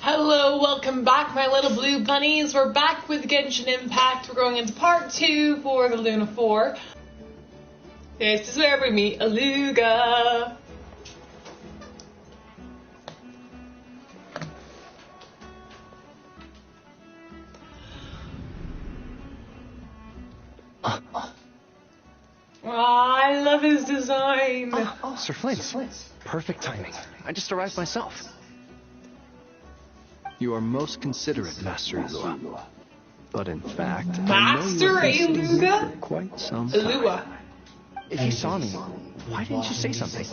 Hello, welcome back, my little blue bunnies. We're back with Genshin Impact. We're going into part 2 for the Luna 4. This is where we meet Aluga. I love his design. Sir Flint. Perfect timing. I just arrived myself. You are most considerate, Master Elua. But in fact, Master I know you have been sitting here Aluga? for quite some time. Alua. If you saw me, why didn't you say something?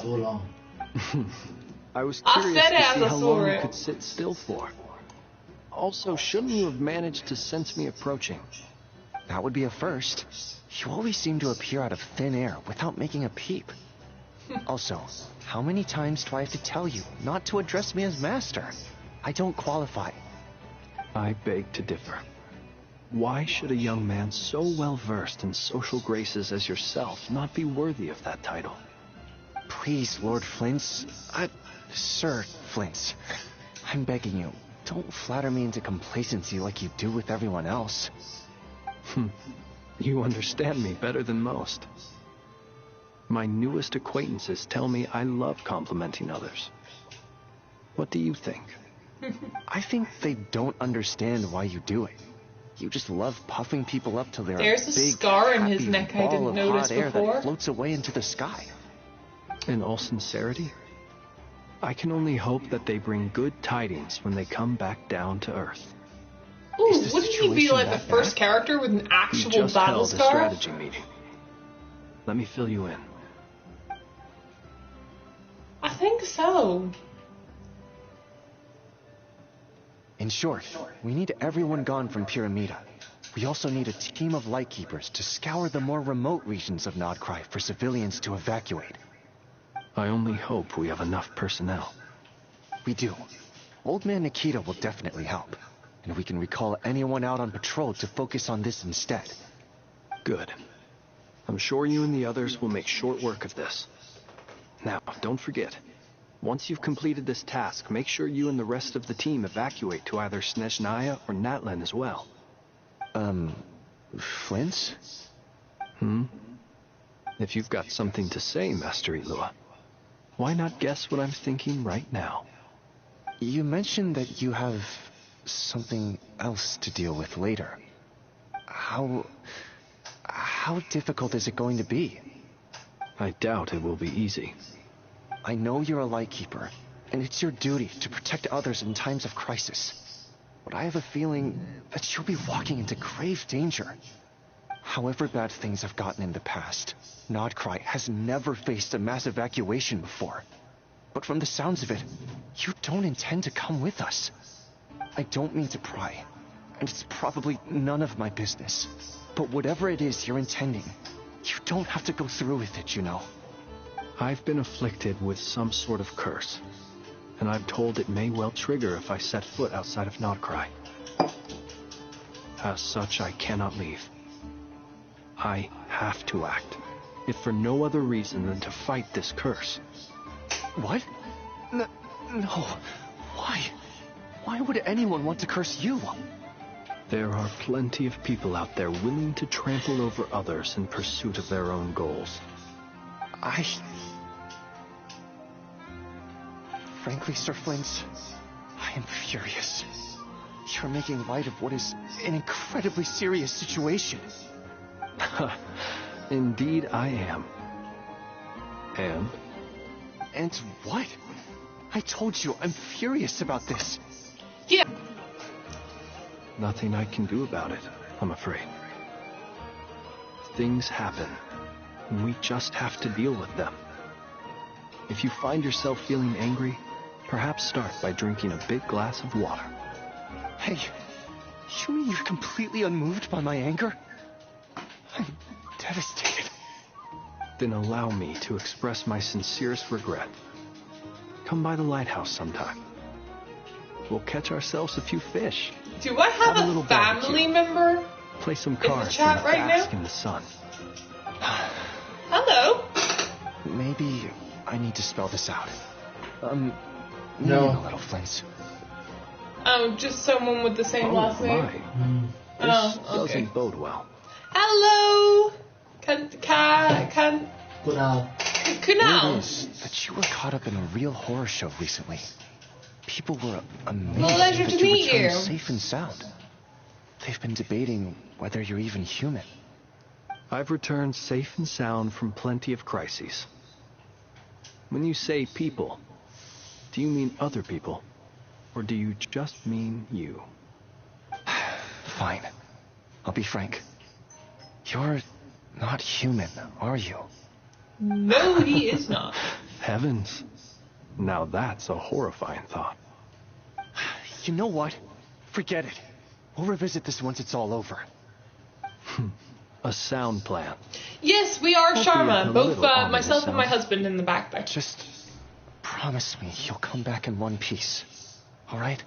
I was I curious said it to as see I how saw long it. you could sit still for. Also, shouldn't you have managed to sense me approaching? That would be a first. You always seem to appear out of thin air without making a peep. Also, how many times do I have to tell you not to address me as master? I don't qualify. I beg to differ. Why should a young man so well versed in social graces as yourself not be worthy of that title? Please, Lord Flint's... Sir Flint's. I'm begging you, don't flatter me into complacency like you do with everyone else. You understand me better than most. My newest acquaintances tell me I love complimenting others. What do you think? I think they don't understand why you do it. You just love puffing people up till they're There's a big, scar in his happy neck I ball didn't of notice hot air before. that floats away into the sky. In all sincerity, I can only hope that they bring good tidings when they come back down to Earth. Ooh, Is the wouldn't he be situation like the that first bad? character with an We actual just battle held a scar? strategy meeting. Let me fill you in. I think so. In short, we need everyone gone from Pyramida. We also need a team of Lightkeepers to scour the more remote regions of Nodcry for civilians to evacuate. I only hope we have enough personnel. We do. Old Man Nikita will definitely help. And we can recall anyone out on patrol to focus on this instead. Good. I'm sure you and the others will make short work of this. Now, don't forget. Once you've completed this task, make sure you and the rest of the team evacuate to either Snezhnaya or Natlan as well. Flint's? If you've got something to say, Master Elua, why not guess what I'm thinking right now? You mentioned that you have something else to deal with later. How difficult is it going to be? I doubt it will be easy. I know you're a Lightkeeper, and it's your duty to protect others in times of crisis. But I have a feeling that you'll be walking into grave danger. However bad things have gotten in the past, Nodcry has never faced a mass evacuation before. But from the sounds of it, you don't intend to come with us. I don't mean to pry, and it's probably none of my business. But whatever it is you're intending, you don't have to go through with it, you know. I've been afflicted with some sort of curse, and I'm told it may well trigger if I set foot outside of Nodcry. As such, I cannot leave. I have to act, if for no other reason than to fight this curse. What? No. Why? Why would anyone want to curse you? There are plenty of people out there willing to trample over others in pursuit of their own goals. Frankly, Sir Flint, I am furious. You're making light of what is an incredibly serious situation. Indeed I am. And? And what? I told you I'm furious about this. Yeah. Nothing I can do about it, I'm afraid. Things happen, and we just have to deal with them. If you find yourself feeling angry, perhaps start by drinking a big glass of water. Hey, you mean you're completely unmoved by my anger? I'm devastated. Then allow me to express my sincerest regret. Come by the lighthouse sometime. We'll catch ourselves a few fish. Do I have a a little family barbecue. member? Play some the cards chat and right bask now? in the sun. Hello. Maybe I need to spell this out. No. A little, Flint. Oh, just someone with the same last name. My. Oh, This okay. doesn't bode well. Hello! Word Kunal. is that you were caught up in a real horror show recently. People were amazed Pleasure that to you meet returned you. safe and sound. They've been debating whether you're even human. I've returned safe and sound from plenty of crises. When you say people, do you mean other people? Or do you just mean you? Fine. I'll be frank. You're not human, are you? No, he is not. Heavens. Now that's a horrifying thought. You know what? Forget it. We'll revisit this once it's all over. A sound plan. Yes, we are Albeit Sharma. a Both little on the myself and my sound. husband in the back there. Just promise me you'll come back in one piece. All right?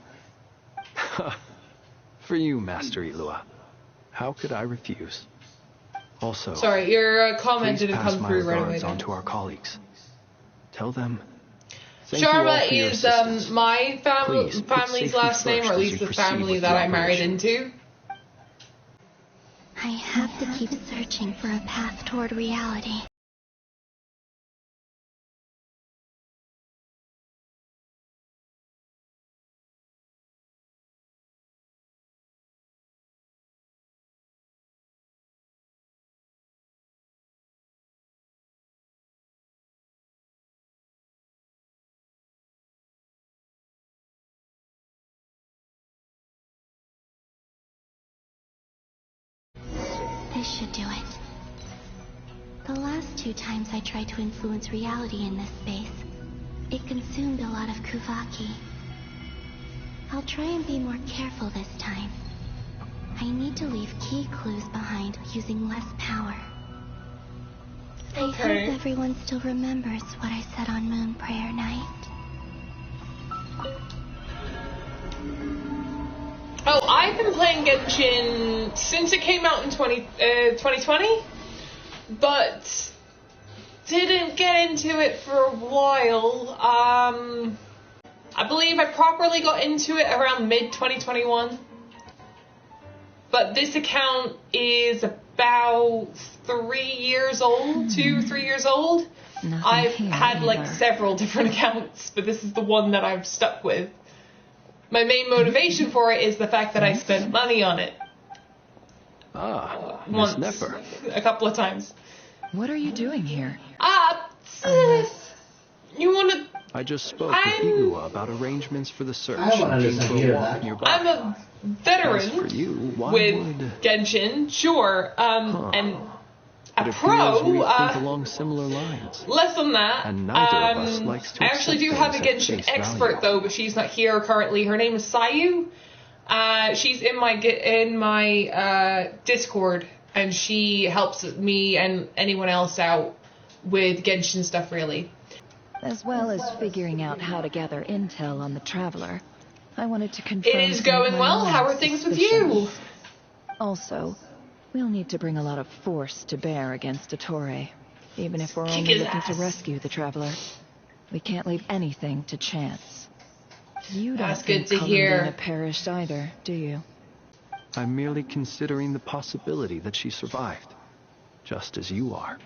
For you, Master Ilua. How could I refuse? Also, Sorry, your comment please didn't pass come my through right away. regards then. on to our colleagues. Tell them. Thank you all Sharma for your is assistance. my Please, put family's safety last name, or at first as least you the proceed family with that the I married operation. into. I have to keep searching for a path toward reality. This should do it. The last 2 times I tried to influence reality in this space, it consumed a lot of Kuvaki. I'll try and be more careful this time. I need to leave key clues behind using less power. I Okay. hope everyone still remembers what I said on Moon Prayer Night. Oh, I've been playing Genshin since it came out in 2020, but didn't get into it for a while. I believe I properly got into it around mid-2021. But this account is about 3 years old, 2-3 years old. Nothing I've here had like either. several different accounts, but this is the one that I've stuck with. My main motivation for it is the fact that I spent money on it Ah, Miss once, Nefer. a couple of times. What are you doing here? You wanna? I just spoke I'm- with Ilua about arrangements for the search. I wanna and came listen for a to walk that. nearby. I'm a As for veteran you, why with would... Genshin, sure, and a It pro. appears we think along similar lines. Less on that. And neither of us likes to I actually do accept have a things at Genshin face expert value. though, but she's not here currently. Her name is Sayu. She's in my Discord, and she helps me and anyone else out with Genshin stuff, really. As well as figuring out how to gather intel on the Traveler, I wanted to confirm It is some of going my well. own How are things with you? suspicions. Also, we'll need to bring a lot of force to bear against Ettore, even if we're Kick only his looking to ass. rescue the Traveler. We can't leave anything to chance. You don't That's think good to hear. Columbina perished either, do you? I'm merely considering the possibility that she survived, just as you are.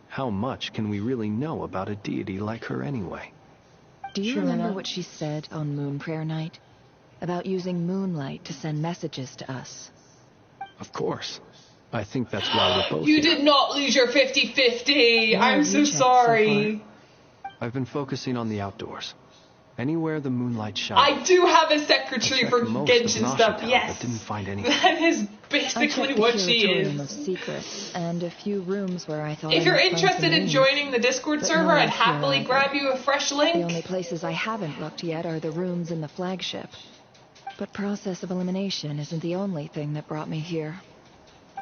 How much can we really know about a deity like her anyway? Do you Sure remember enough. what she said on Moon Prayer Night? About using moonlight to send messages to us. Of course. I think that's why we're both You here. did not lose your 50-50. Yeah, I'm you so checked so sorry. I've been focusing on the outdoors. Anywhere the moonlight shines. I do have a I secretary checked for most of Genshin Nasha stuff, Town, yes. but didn't find anything. That is I basically checked the what she curatorium of is. secrets and a few rooms where I thought If I you're might find interested some in leads. joining the Discord But server, no I'd one's here happily either. grab you a fresh The only link. places I haven't looked yet are the rooms in the flagship. But process of elimination isn't the only thing that brought me here.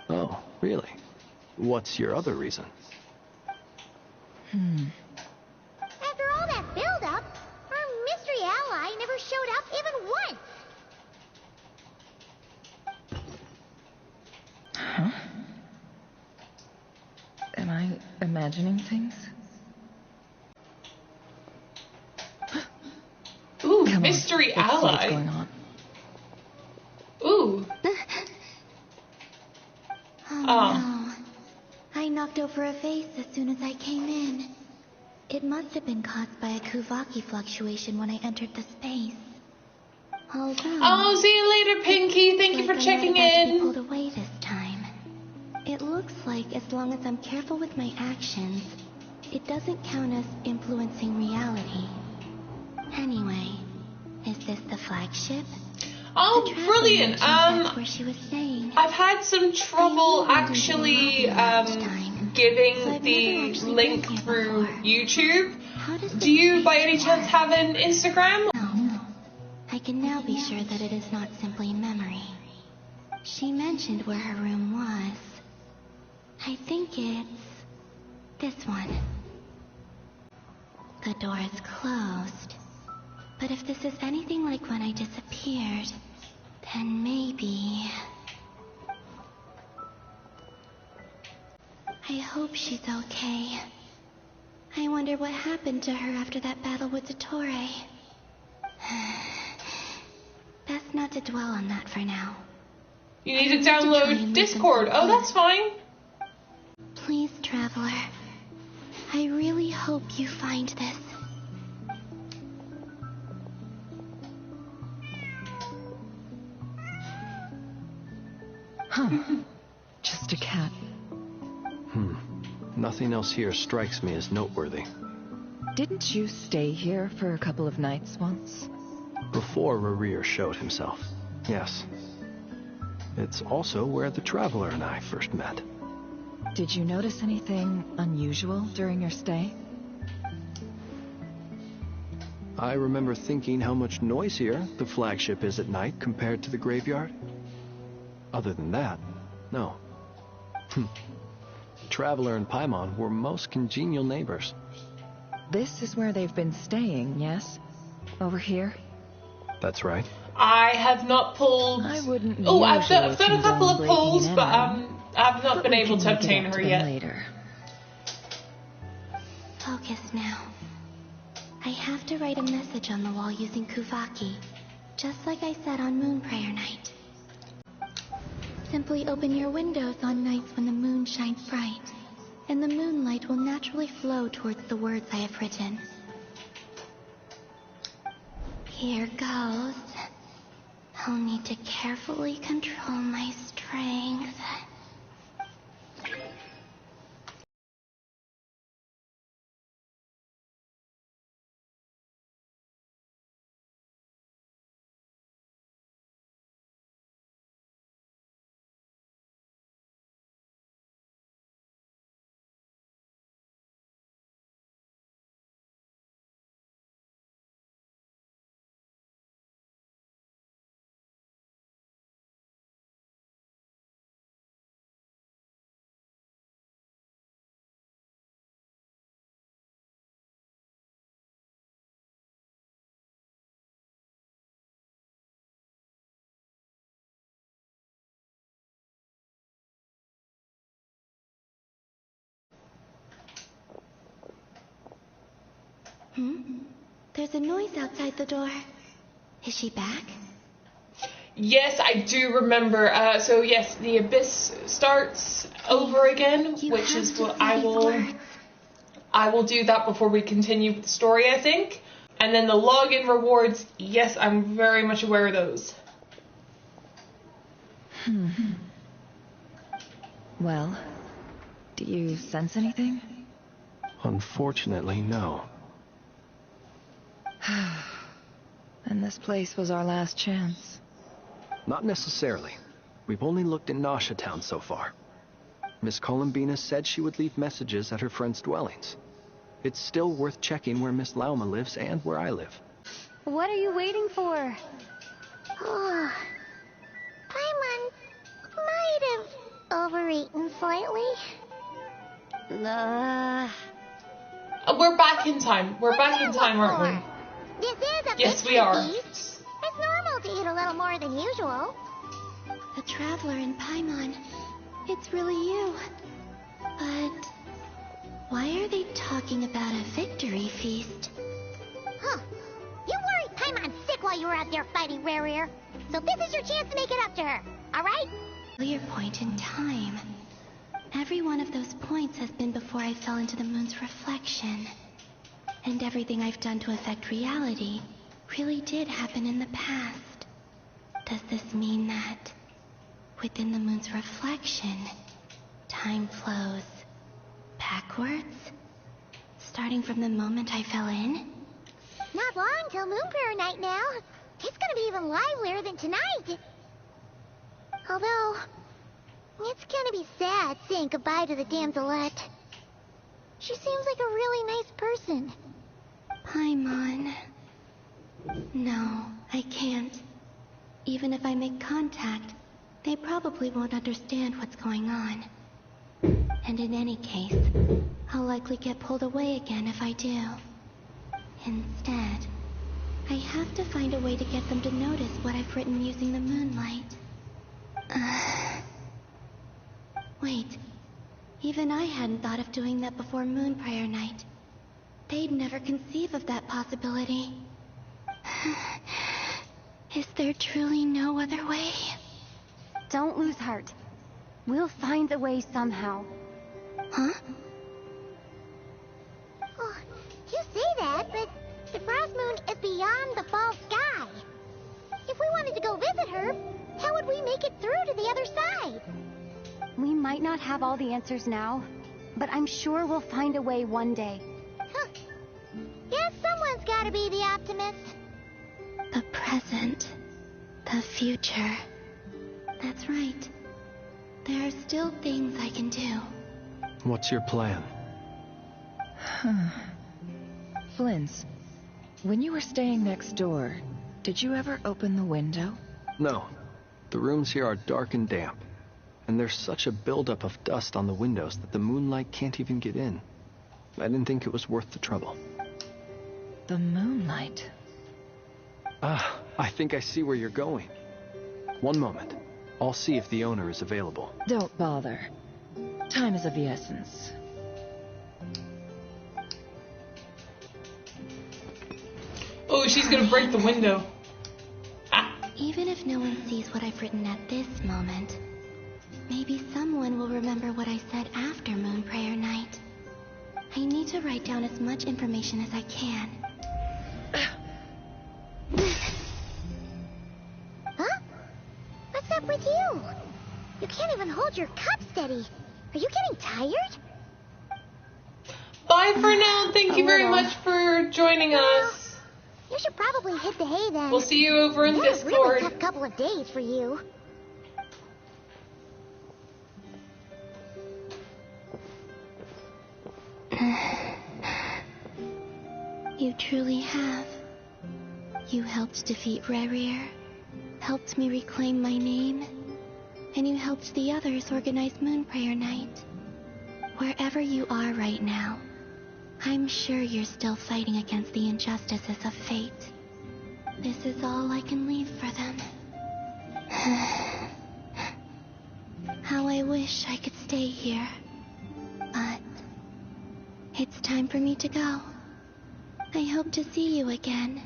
Oh, really? What's your other reason? After all that build-up, our mystery ally never showed up even once. Am I imagining things? Ooh, Come Mystery Let's see what's ally? going on. Ooh. Oh no. I knocked over a vase as soon as I came in. It must have been caused by a Kuvaki fluctuation when I entered the space. Although, Oh, see you later, Pinky. Thank you for like checking I'm not about to be in. pulled away this time. It looks like as long as I'm careful with my actions, it doesn't count as influencing reality. Anyway, is this the flagship? Oh, The traveler brilliant. mentioned that's where she was staying. I've had some trouble actually giving the link through YouTube. How does Do you by any chance have an Instagram? No. I can now be sure that it is not simply memory. She mentioned where her room was. I think it's this one. The door is closed. But if this is anything like when I disappeared, then maybe... I hope she's okay. I wonder what happened to her after that battle with Dottore. Best not to dwell on that for now. You need to download Discord. Oh, that's fine. Please, Traveler. I really hope you find this. Huh. Just a cat. Nothing else here strikes me as noteworthy. Didn't you stay here for a couple of nights once? Before Rerir showed himself, yes. It's also where the Traveler and I first met. Did you notice anything unusual during your stay? I remember thinking how much noisier the flagship is at night compared to the graveyard. Other than that, no. Traveler and Paimon were most congenial neighbors. This is where they've been staying, yes? Over here? That's right. I have not pulled. I wouldn't. Oh, I've done a usually couple of condone pulls, breaking but and entering, I've not but been we able can to make it obtain up her to them yet. later. Focus now. I have to write a message on the wall using Kuvaki, just like I said on Moon Prayer Night. Simply open your windows on nights when the moon shines bright, and the moonlight will naturally flow towards the words I have written. Here goes. I'll need to carefully control my strength. There's a noise outside the door. Is she back? Yes, I do remember. So yes, the abyss starts over again, You which have is to what say I these will. words. I will do that before we continue with the story, I think. And then the login rewards. Yes, I'm very much aware of those. Well, do you sense anything? Unfortunately, no. And this place was our last chance. Not necessarily. We've only looked in Nasha Town so far. Miss Columbina said she would leave messages at her friends' dwellings. It's still worth checking where Miss Lauma lives and where I live. What are you waiting for? Oh, Paimon might have overeaten slightly. We're back in time. We're back in time, aren't we? This is a Yes, we victory are. feast. It's normal to eat a little more than usual. The Traveler and Paimon. It's really you. But why are they talking about a victory feast? Huh. You worry Paimon's sick while you were out there fighting Rare. So this is your chance to make it up to her, alright? Your point in time. Every one of those points has been before I fell into the moon's reflection. And everything I've done to affect reality really did happen in the past. Does this mean that within the moon's reflection, time flows backwards? Starting from the moment I fell in? Not long till Moon Prayer Night now. It's gonna be even livelier than tonight. Although, it's gonna be sad saying goodbye to the damselette. She seems like a really nice person. Paimon. No, I can't. Even if I make contact, they probably won't understand what's going on. And in any case, I'll likely get pulled away again if I do. Instead, I have to find a way to get them to notice what I've written using the moonlight. Wait, even I hadn't thought of doing that before Moon Prayer Night. They'd never conceive of that possibility. Is there truly no other way? Don't lose heart. We'll find a way somehow. Huh? Oh, you say that, but the Frost Moon is beyond the fall sky. If we wanted to go visit her, how would we make it through to the other side? We might not have all the answers now, but I'm sure we'll find a way one day. Huh. Guess someone's gotta be the optimist. The present. The future. That's right. There are still things I can do. What's your plan? Flint's, when you were staying next door, did you ever open the window? No. The rooms here are dark and damp. And there's such a buildup of dust on the windows that the moonlight can't even get in. I didn't think it was worth the trouble. The moonlight. Ah, I think I see where you're going. One moment. I'll see if the owner is available. Don't bother. Time is of the essence. Oh, she's gonna break the window. Even if no one sees what I've written at this moment, maybe someone will remember what I said after Moon Prayer Night. I need to write down as much information as I can. Huh? What's up with you? You can't even hold your cup steady. Are you getting tired? Bye for now. Thank you very little. much for joining us. You should probably hit the hay then. We'll see you over in Been a really Discord. tough couple of days for you. You truly have. You helped defeat Rerir, helped me reclaim my name, and you helped the others organize Moon Prayer Night. Wherever you are right now, I'm sure you're still fighting against the injustices of fate. This is all I can leave for them. How I wish I could stay here. But it's time for me to go. I hope to see you again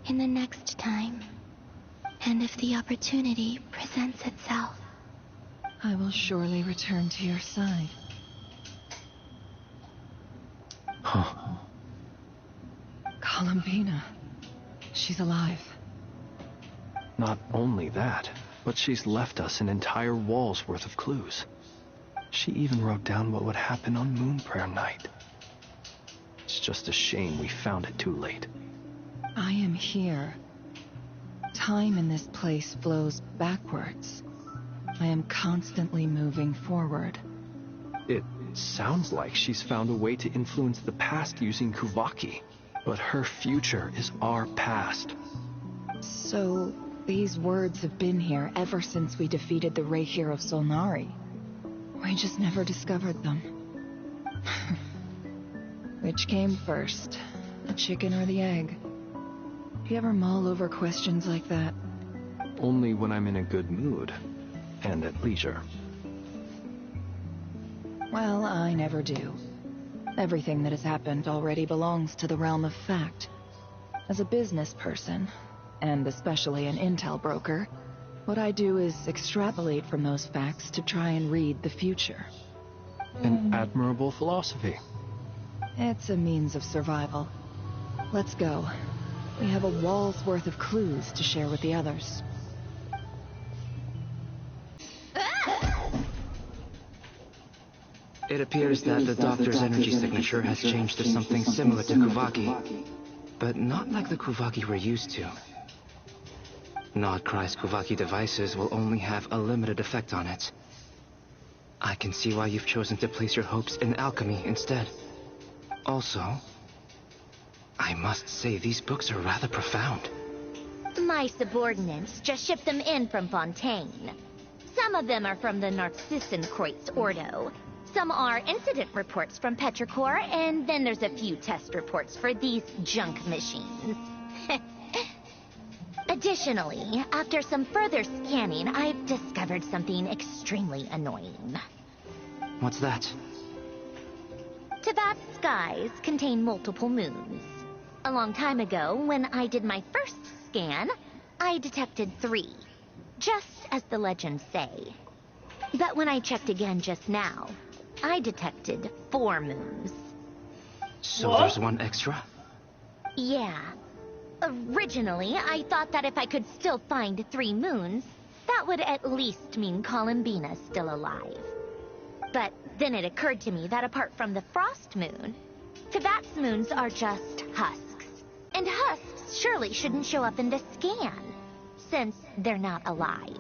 in the next time. And if the opportunity presents itself. I will surely return to your side. Huh. Columbina. She's alive. Not only that, but she's left us an entire wall's worth of clues. She even wrote down what would happen on Moon Prayer Night. It's just a shame we found it too late. I am here. Time in this place flows backwards. I am constantly moving forward. It sounds like she's found a way to influence the past using Kuvaki. But her future is our past. So, these words have been here ever since we defeated the Reihir of Solnari. We just never discovered them. Which came first, the chicken or the egg? Do you ever mull over questions like that? Only when I'm in a good mood. And at leisure. Well, I never do. Everything that has happened already belongs to the realm of fact. As a business person, and especially an intel broker, what I do is extrapolate from those facts to try and read the future. An admirable philosophy. It's a means of survival. Let's go. We have a wall's worth of clues to share with the others. It appears that the Doctor's energy signature has changed to something similar to Kuvaki, but not like the Kuvaki we're used to. Nodcry's Kuvaki devices will only have a limited effect on it. I can see why you've chosen to place your hopes in alchemy instead. Also, I must say these books are rather profound. My subordinates just shipped them in from Fontaine. Some of them are from the Narcissenkreuz Ordo. Some are incident reports from Petrichor, and then there's a few test reports for these junk machines. Additionally, after some further scanning, I've discovered something extremely annoying. What's that? Teyvat's skies contain multiple moons. A long time ago, when I did my first scan, I detected 3, just as the legends say. But when I checked again just now, I detected 4 moons. So What? there's one extra? Yeah. Originally, I thought that if I could still find 3 moons, that would at least mean Columbina's still alive. But then it occurred to me that apart from the frost moon, Teyvat's moons are just husks. And husks surely shouldn't show up in the scan, since they're not alive.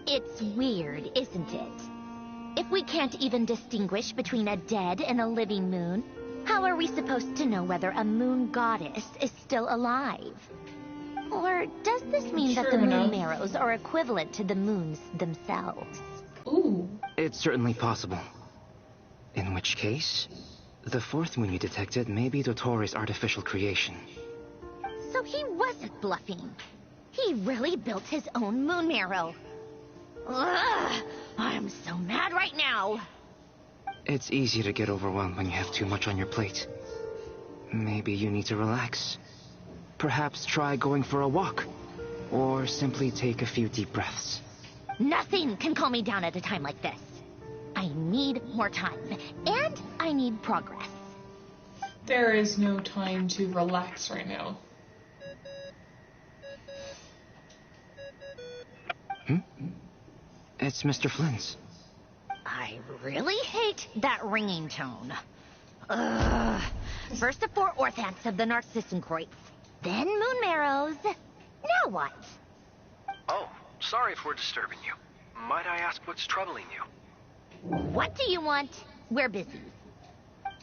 It's weird, isn't it? If we can't even distinguish between a dead and a living moon, how are we supposed to know whether a moon goddess is still alive? Or does this mean that the True moon enough. marrows are equivalent to the moons themselves? Ooh. It's certainly possible. In which case, the 4th moon you detected may be Dottore artificial creation. So he wasn't bluffing. He really built his own moon marrow. Ugh, I'm so mad right now. It's easy to get overwhelmed when you have too much on your plate. Maybe you need to relax. Perhaps try going for a walk, or simply take a few deep breaths. Nothing can calm me down at a time like this. I need more time, and I need progress. There is no time to relax right now. It's Mr. Flynn's. I really hate that ringing tone. Ugh. First the 4 orthants of the Narcissenkreuz, then moon marrows. Now what? Oh, sorry if we're disturbing you. Might I ask what's troubling you? What do you want? We're busy.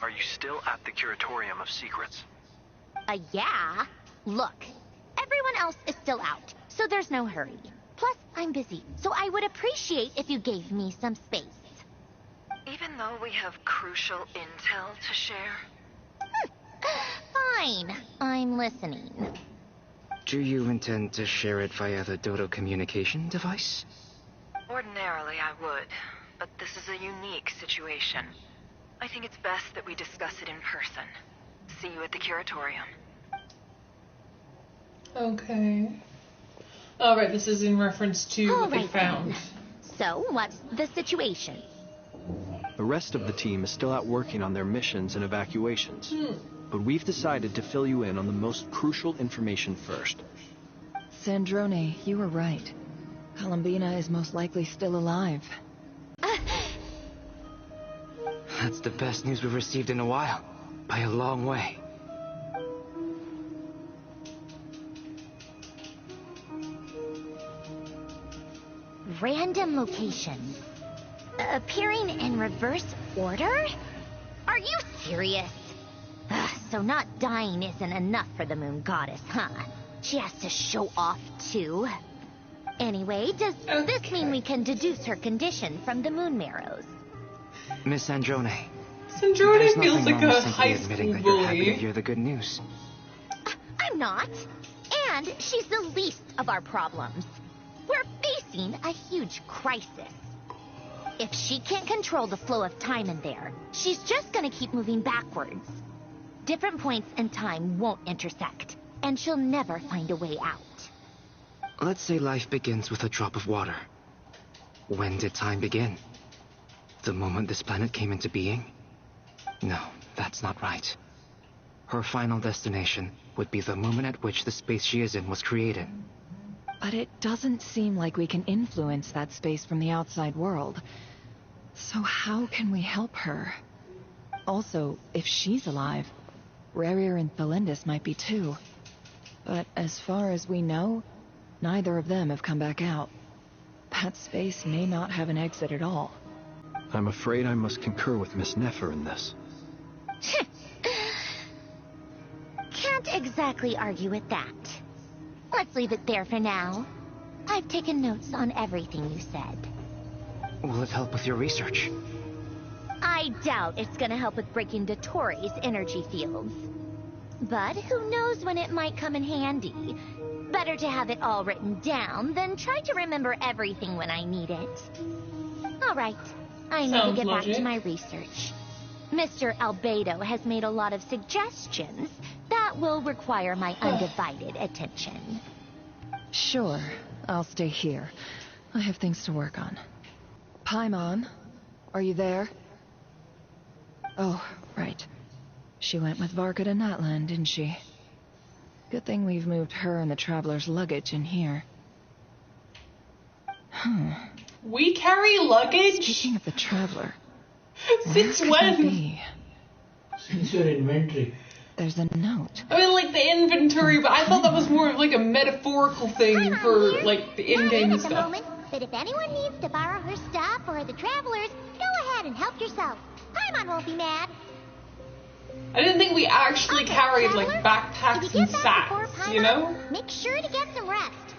Are you still at the Curatorium of Secrets? Yeah. Look, everyone else is still out, so there's no hurry. Plus, I'm busy, so I would appreciate if you gave me some space. Even though we have crucial intel to share? Fine, I'm listening. Do you intend to share it via the Dodo communication device? Ordinarily I would, but this is a unique situation. I think it's best that we discuss it in person. See you at the Curatorium. Okay. Alright, this is in reference to what they Alright found. then. So, what's the situation? The rest of the team is still out working on their missions and evacuations. But we've decided to fill you in on the most crucial information first. Sandrone, you were right. Columbina is most likely still alive. That's the best news we've received in a while. By a long way. Random locations. Appearing in reverse order? Are you serious? So not dying isn't enough for the moon goddess, huh? She has to show off too. Anyway, does this mean we can deduce her condition from the moon marrows? Miss Androne. Sandrone There's feels nothing like wrong a with simply high admitting school that you're happy to bully. hear the good news. I'm not. And she's the least of our problems. We're facing a huge crisis. If she can't control the flow of time in there, she's just gonna keep moving backwards. Different points in time won't intersect, and she'll never find a way out. Let's say life begins with a drop of water. When did time begin? The moment this planet came into being? No, that's not right. Her final destination would be the moment at which the space she is in was created. But it doesn't seem like we can influence that space from the outside world. So how can we help her? Also, if she's alive, Rerir and Thalindis might be too. But as far as we know, neither of them have come back out. That space may not have an exit at all. I'm afraid I must concur with Miss Nefer in this. Can't exactly argue with that. Let's leave it there for now. I've taken notes on everything you said. Will it help with your research? I doubt it's gonna help with breaking Dotori's energy fields. But who knows when it might come in handy. Better to have it all written down than try to remember everything when I need it. Alright, I need to get back to my research. Mr. Albedo has made a lot of suggestions that will require my undivided attention. Sure, I'll stay here. I have things to work on. Paimon, are you there? Oh, right. She went with Varka to Natlan, didn't she? Good thing we've moved her and the Traveler's luggage in here. We carry luggage? Speaking of the Traveler, Since when? Since your inventory. There's a note. I mean, like, the inventory, but I thought that was more of, like, a metaphorical thing for, like, the in-game stuff. Moment, but if anyone needs to borrow her stuff or the Travelers, go ahead and help yourself. Paimon won't be mad. I didn't think we actually carried, like, backpacks and sacks, you know? Make sure to get some rest.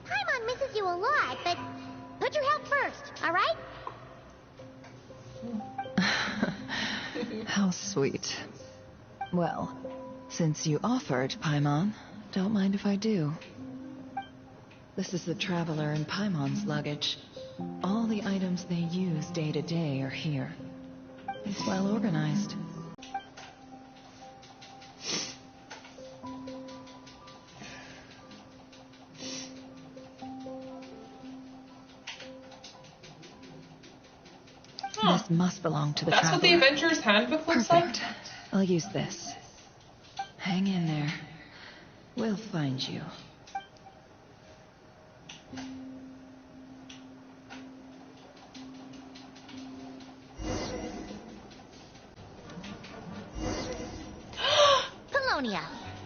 Paimon misses you a lot, but put your health first, alright? How sweet. Well, since you offered, Paimon, don't mind if I do. This is the Traveler and Paimon's luggage. All the items they use day to day are here. It's well organized. This must belong to the That's Traveler. what the Adventurer's Handbook looks Perfect. like? I'll use this. Hang in there. We'll find you. Colonia.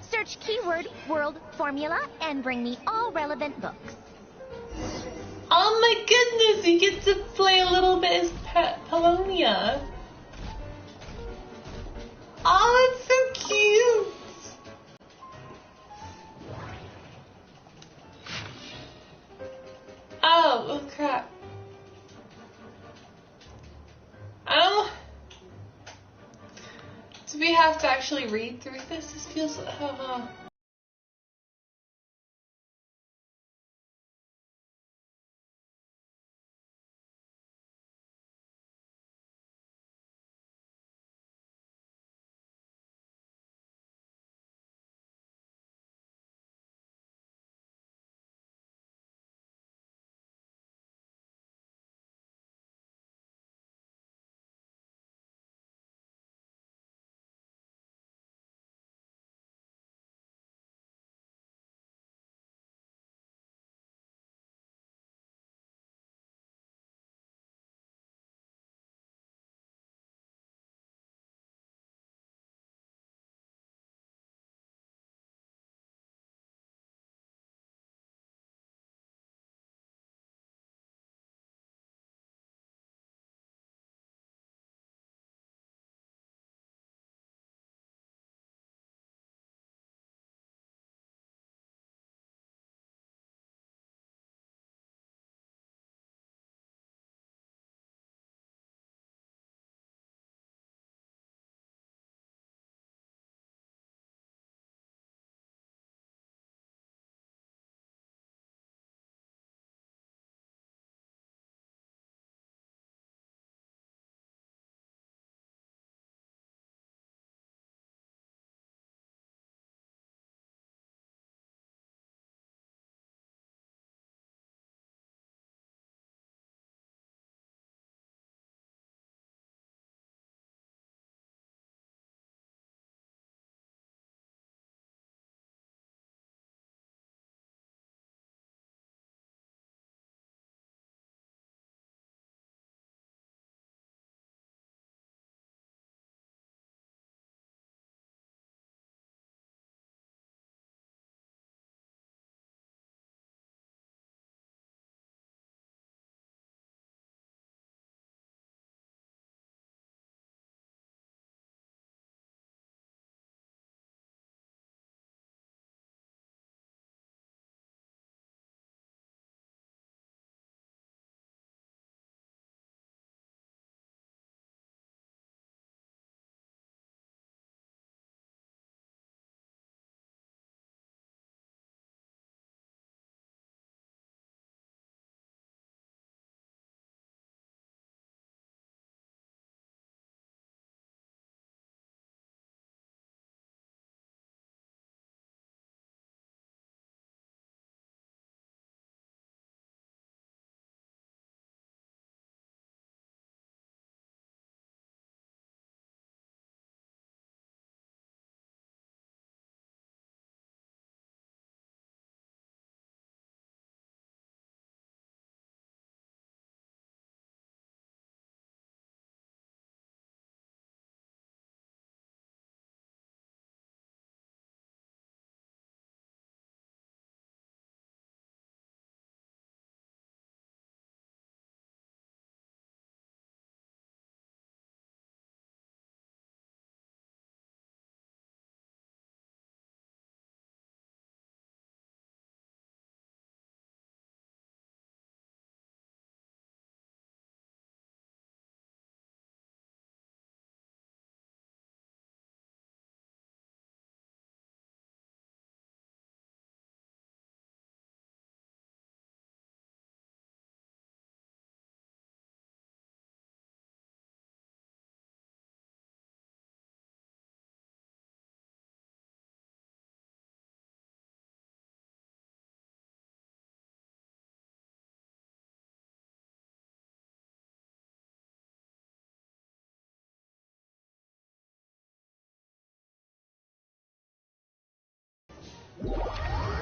Search keyword world formula and bring me all relevant books. Oh my goodness, you get to play a little bit as Polonia. Oh, that's so cute. Oh crap. Do we have to actually read through this? This feels...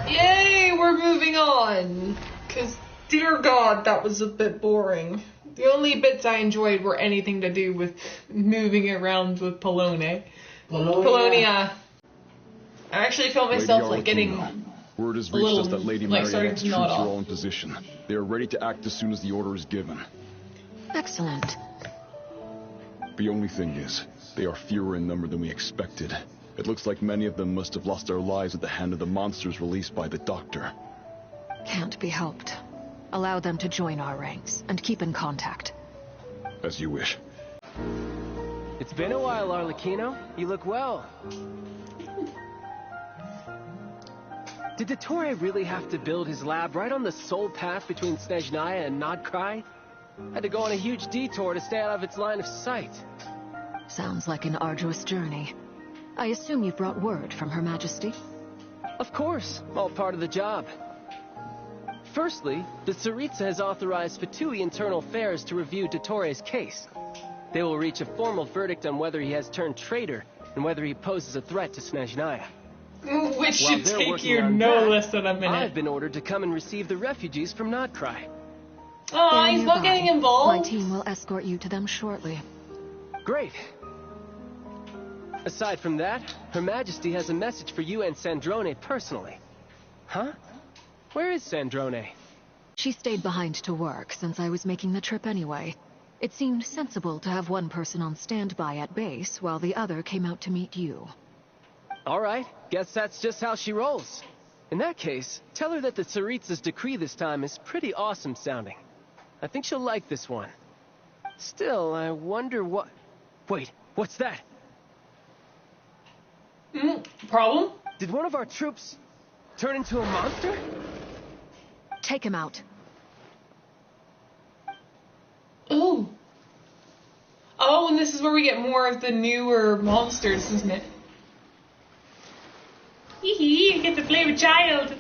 Yay, we're moving on. Because, dear God, that was a bit boring. The only bits I enjoyed were anything to do with moving around with Polonia. Polonia. I actually felt myself like getting word has a reached little, us that Lady like, starting Marianne's to troops nod are off. all in position. They are ready to act as soon as the order is given. Excellent. The only thing is, they are fewer in number than we expected. It looks like many of them must have lost their lives at the hand of the monsters released by the Doctor. Can't be helped. Allow them to join our ranks, and keep in contact. As you wish. It's been a while, Arlecchino. You look well. Did Dottore really have to build his lab right on the sole path between Snezhnaya and Nodcry? Had to go on a huge detour to stay out of its line of sight. Sounds like an arduous journey. I assume you brought word from Her Majesty? Of course, all part of the job. Firstly, the Tsaritsa has authorized Fatui Internal Affairs to review Dottore's case. They will reach a formal verdict on whether he has turned traitor and whether he poses a threat to Snezhnaya. Which should they're take working you on no that, less than a minute. I've been ordered to come and receive the refugees from Nodcry. Oh, They're he's not nearby. getting involved. My team will escort you to them shortly. Great. Aside from that, Her Majesty has a message for you and Sandrone personally. Huh? Where is Sandrone? She stayed behind to work since I was making the trip anyway. It seemed sensible to have one person on standby at base while the other came out to meet you. All right, guess that's just how she rolls. In that case, tell her that the Tsaritsa's decree this time is pretty awesome sounding. I think she'll like this one. Still, I wonder what... Wait, what's that? Problem? Did one of our troops turn into a monster? Take him out. Ooh. Oh, and this is where we get more of the newer monsters, isn't it? Hee hee, I get to play with Childe.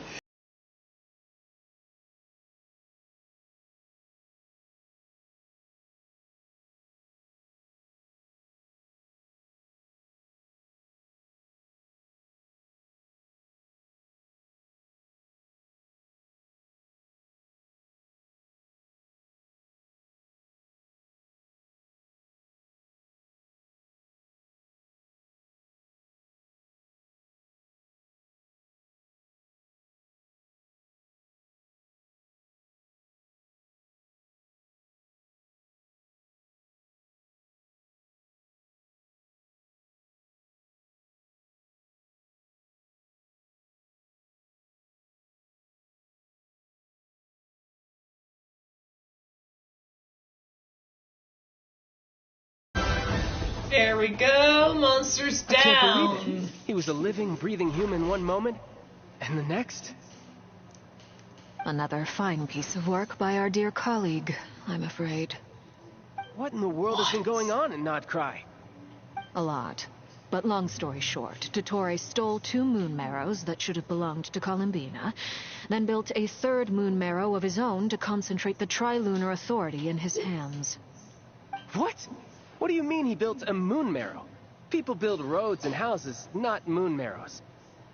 There we go, monsters down. I can't believe it. He was a living, breathing human one moment, and the next... Another fine piece of work by our dear colleague, I'm afraid. What in the world has been going on in Nodcry? A lot. But long story short, Dottore stole 2 moon marrows that should have belonged to Columbina, then built a 3rd moon marrow of his own to concentrate the Trilunar Authority in his hands. What? What do you mean he built a moon marrow? People build roads and houses, not moon marrows.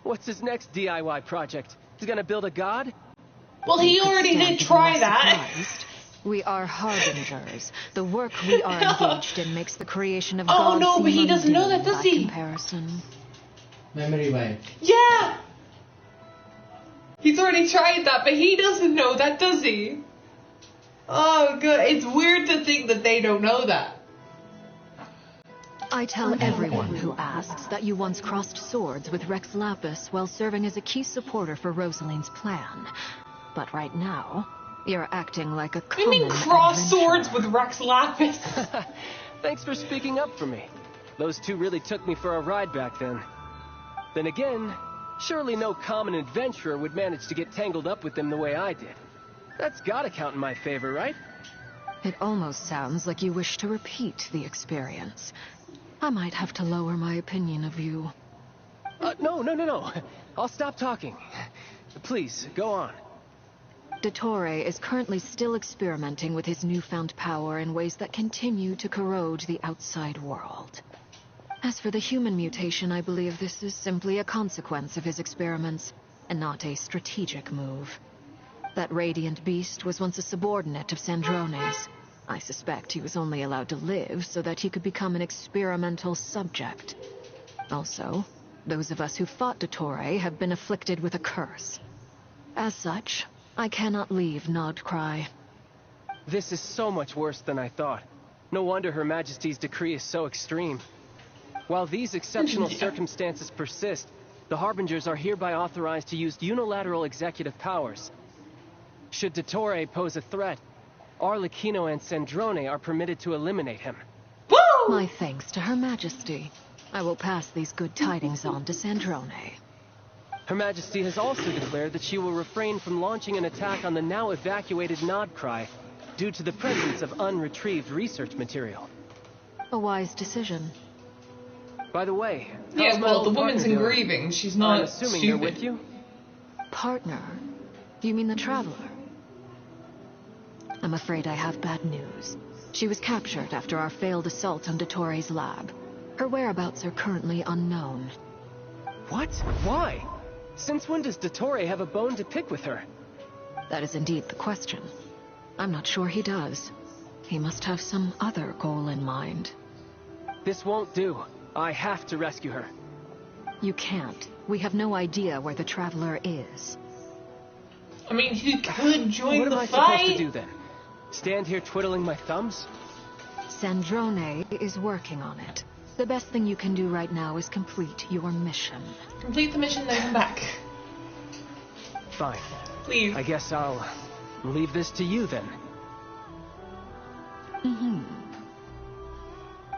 What's his next DIY project? He's gonna build a god? Well, he already did try that. Surprised. We are harbingers. The work we are engaged in makes the creation of Oh, gods no, but seem he doesn't know that, mundane does by he? comparison. Memory wipe. Yeah! He's already tried that, but he doesn't know that, does he? Oh, good. It's weird to think that they don't know that. I tell everyone who asks that you once crossed swords with Rex Lapis while serving as a key supporter for Rosaline's plan. But right now, you're acting like a What do you mean common cross swords adventurer. with Rex Lapis? Thanks for speaking up for me. Those two really took me for a ride back then. Then again, surely no common adventurer would manage to get tangled up with them the way I did. That's gotta count in my favor, right? It almost sounds like you wish to repeat the experience. I might have to lower my opinion of you. No. I'll stop talking. Please, go on. Dottore is currently still experimenting with his newfound power in ways that continue to corrode the outside world. As for the human mutation, I believe this is simply a consequence of his experiments. and not a strategic move. That radiant beast was once a subordinate of Sandrone's. I suspect he was only allowed to live so that he could become an experimental subject. Also, those of us who fought Dottore have been afflicted with a curse. As such, I cannot leave Nodcry. This is so much worse than I thought. No wonder Her Majesty's decree is so extreme. While these exceptional circumstances persist, the Harbingers are hereby authorized to use unilateral executive powers. Should Dottore pose a threat, Arlecchino and Sandrone are permitted to eliminate him. Woo! My thanks to Her Majesty. I will pass these good tidings on to Sandrone. Her Majesty has also declared that she will refrain from launching an attack on the now evacuated Nodcry due to the presence of unretrieved research material. A wise decision. By the way, Yeah, well, the old woman's partner in doing? grieving. She's not I'm assuming stupid. they're with you? Partner? You mean the Traveler? I'm afraid I have bad news. She was captured after our failed assault on Dottore's lab. Her whereabouts are currently unknown. What? Why? Since when does Dottore have a bone to pick with her? That is indeed the question. I'm not sure he does. He must have some other goal in mind. This won't do. I have to rescue her. You can't. We have no idea where the Traveler is. I mean, he could join What the am I fight. supposed to do then? Stand here twiddling my thumbs? Sandrone is working on it. The best thing you can do right now is complete your mission. Complete the mission, then come back. Fine. Please. I guess I'll leave this to you then.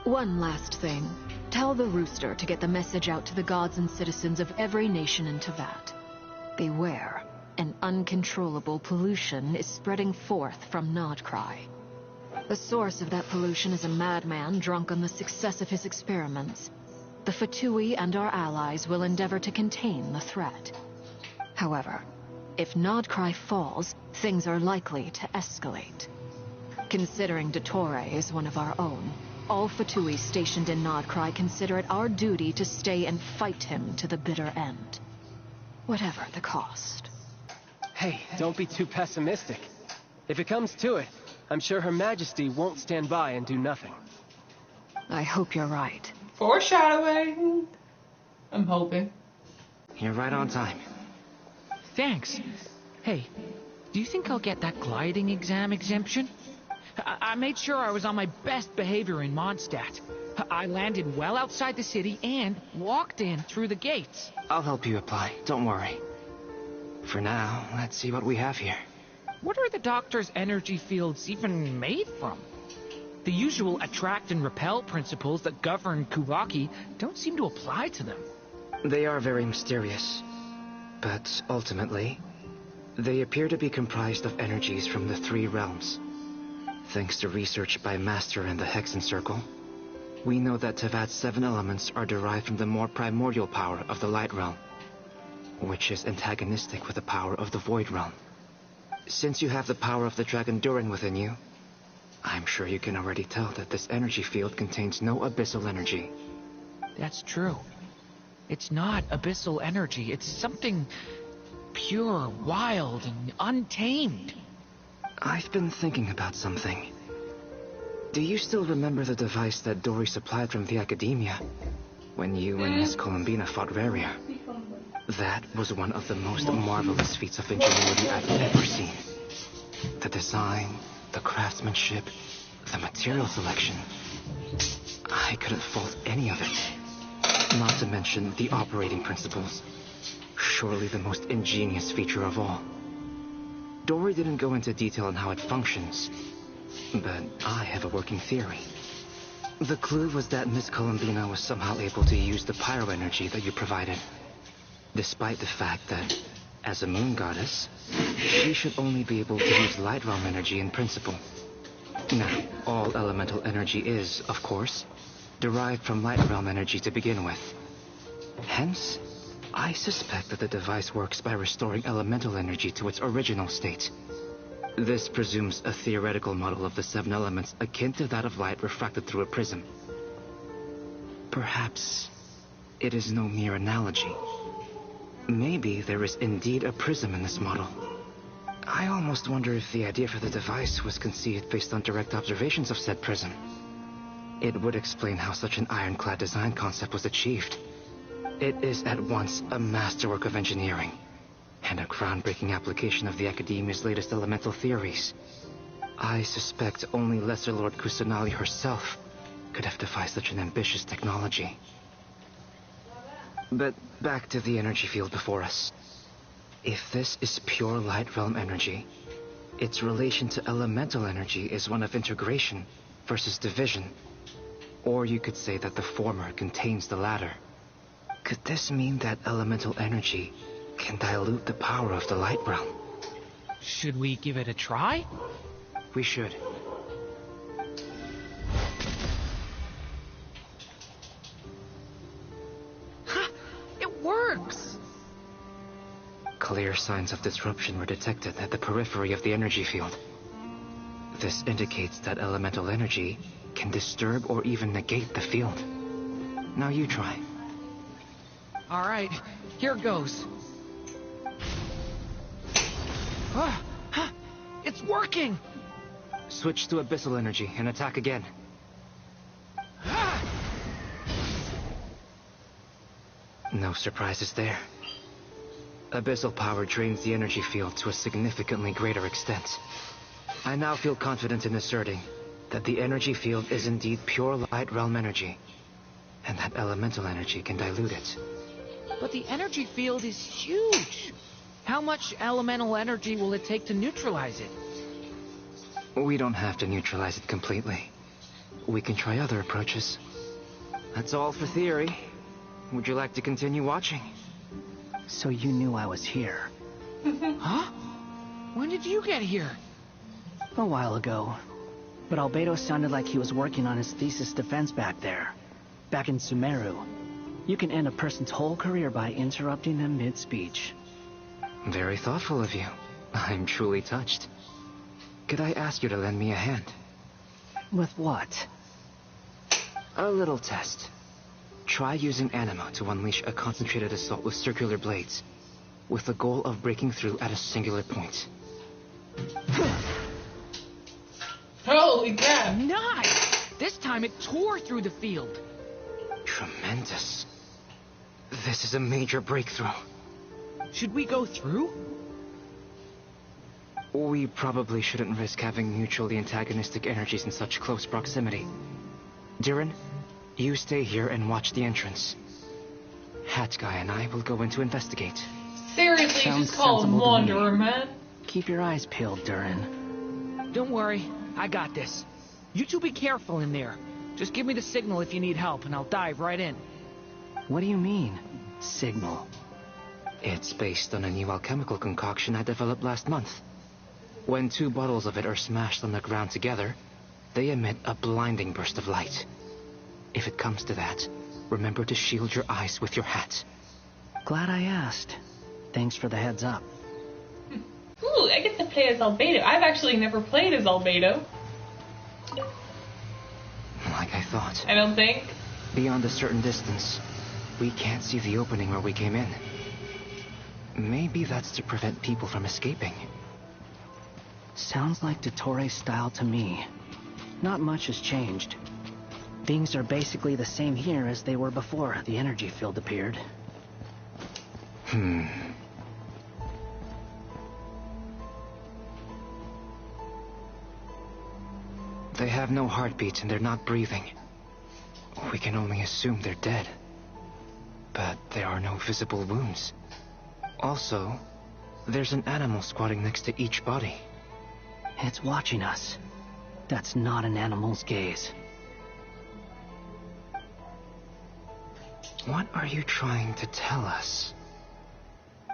One last thing. Tell the Rooster to get the message out to the gods and citizens of every nation in Teyvat. Beware. An uncontrollable pollution is spreading forth from Nodcry. The source of that pollution is a madman drunk on the success of his experiments. The Fatui and our allies will endeavor to contain the threat. However, if Nodcry falls, things are likely to escalate. Considering Dottore is one of our own, all Fatui stationed in Nodcry consider it our duty to stay and fight him to the bitter end. Whatever the cost. Hey, don't be too pessimistic. If it comes to it, I'm sure Her Majesty won't stand by and do nothing. I hope you're right. Foreshadowing. I'm hoping. You're right on time. Thanks. Hey, do you think I'll get that gliding exam exemption? I made sure I was on my best behavior in Mondstadt. I landed well outside the city and walked in through the gates. I'll help you apply, don't worry. For now, let's see what we have here. What are the doctor's energy fields even made from? The usual attract and repel principles that govern Kuvaki don't seem to apply to them. They are very mysterious, but ultimately, they appear to be comprised of energies from the three realms. Thanks to research by Master in the Hexen Circle, we know that Teyvat's 7 elements are derived from the more primordial power of the Light Realm, which is antagonistic with the power of the Void Realm. Since you have the power of the Dragon Durin within you, I'm sure you can already tell that this energy field contains no abyssal energy. That's true. It's not abyssal energy, it's something pure, wild, and untamed. I've been thinking about something. Do you still remember the device that Dory supplied from the Academia when you and Miss Columbina fought Raria? That was one of the most marvelous feats of ingenuity I've ever seen. The design, the craftsmanship, the material selection. I couldn't fault any of it. Not to mention the operating principles. Surely the most ingenious feature of all. Dory didn't go into detail on how it functions, but I have a working theory. The clue was that Miss Columbina was somehow able to use the pyro energy that you provided, despite the fact that, as a moon goddess, she should only be able to use light realm energy in principle. Now, all elemental energy is, of course, derived from light realm energy to begin with. Hence, I suspect that the device works by restoring elemental energy to its original state. This presumes a theoretical model of the 7 elements akin to that of light refracted through a prism. Perhaps it is no mere analogy. Maybe there is indeed a prism in this model. I almost wonder if the idea for the device was conceived based on direct observations of said prism. It would explain how such an ironclad design concept was achieved. It is at once a masterwork of engineering and a groundbreaking application of the Academia's latest elemental theories. I suspect only Lesser Lord Kusanali herself could have devised such an ambitious technology. But back to the energy field before us. If this is pure light realm energy, its relation to elemental energy is one of integration versus division. Or you could say that the former contains the latter. Could this mean that elemental energy can dilute the power of the light realm? Should we give it a try? We should. Ha! It works! Clear signs of disruption were detected at the periphery of the energy field. This indicates that elemental energy can disturb or even negate the field. Now you try. Alright, here goes. It's working! Switch to abyssal energy and attack again. No surprises there. Abyssal power drains the energy field to a significantly greater extent. I now feel confident in asserting that the energy field is indeed pure light realm energy, and that elemental energy can dilute it. But the energy field is huge! How much elemental energy will it take to neutralize it? We don't have to neutralize it completely. We can try other approaches. That's all for theory. Would you like to continue watching? So you knew I was here. Huh? When did you get here? A while ago. But Albedo sounded like he was working on his thesis defense back there. Back in Sumeru. You can end a person's whole career by interrupting them mid-speech. Very thoughtful of you. I'm truly touched. Could I ask you to lend me a hand? With what? A little test. Try using Anima to unleash a concentrated assault with circular blades, with the goal of breaking through at a singular point. Holy crap! Nice! This time it tore through the field. Tremendous. This is a major breakthrough. Should we go through? We probably shouldn't risk having mutually antagonistic energies in such close proximity. Durin, you stay here and watch the entrance. Hat Guy and I will go in to investigate. Seriously, Sounds just call him sensible to Wanderer, me. man. Keep your eyes peeled, Durin. Don't worry, I got this. You two be careful in there. Just give me the signal if you need help, and I'll dive right in. What do you mean, signal? It's based on a new alchemical concoction I developed last month. When 2 bottles of it are smashed on the ground together, they emit a blinding burst of light. If it comes to that, remember to shield your eyes with your hat. Glad I asked. Thanks for the heads up. Ooh, I get to play as Albedo. I've actually never played as Albedo. Like I thought. I don't think. Beyond a certain distance, we can't see the opening where we came in. Maybe that's to prevent people from escaping. Sounds like Dottore style to me. Not much has changed. Things are basically the same here as they were before the energy field appeared. They have no heartbeat and they're not breathing. We can only assume they're dead. But there are no visible wounds. Also, there's an animal squatting next to each body. It's watching us. That's not an animal's gaze. What are you trying to tell us?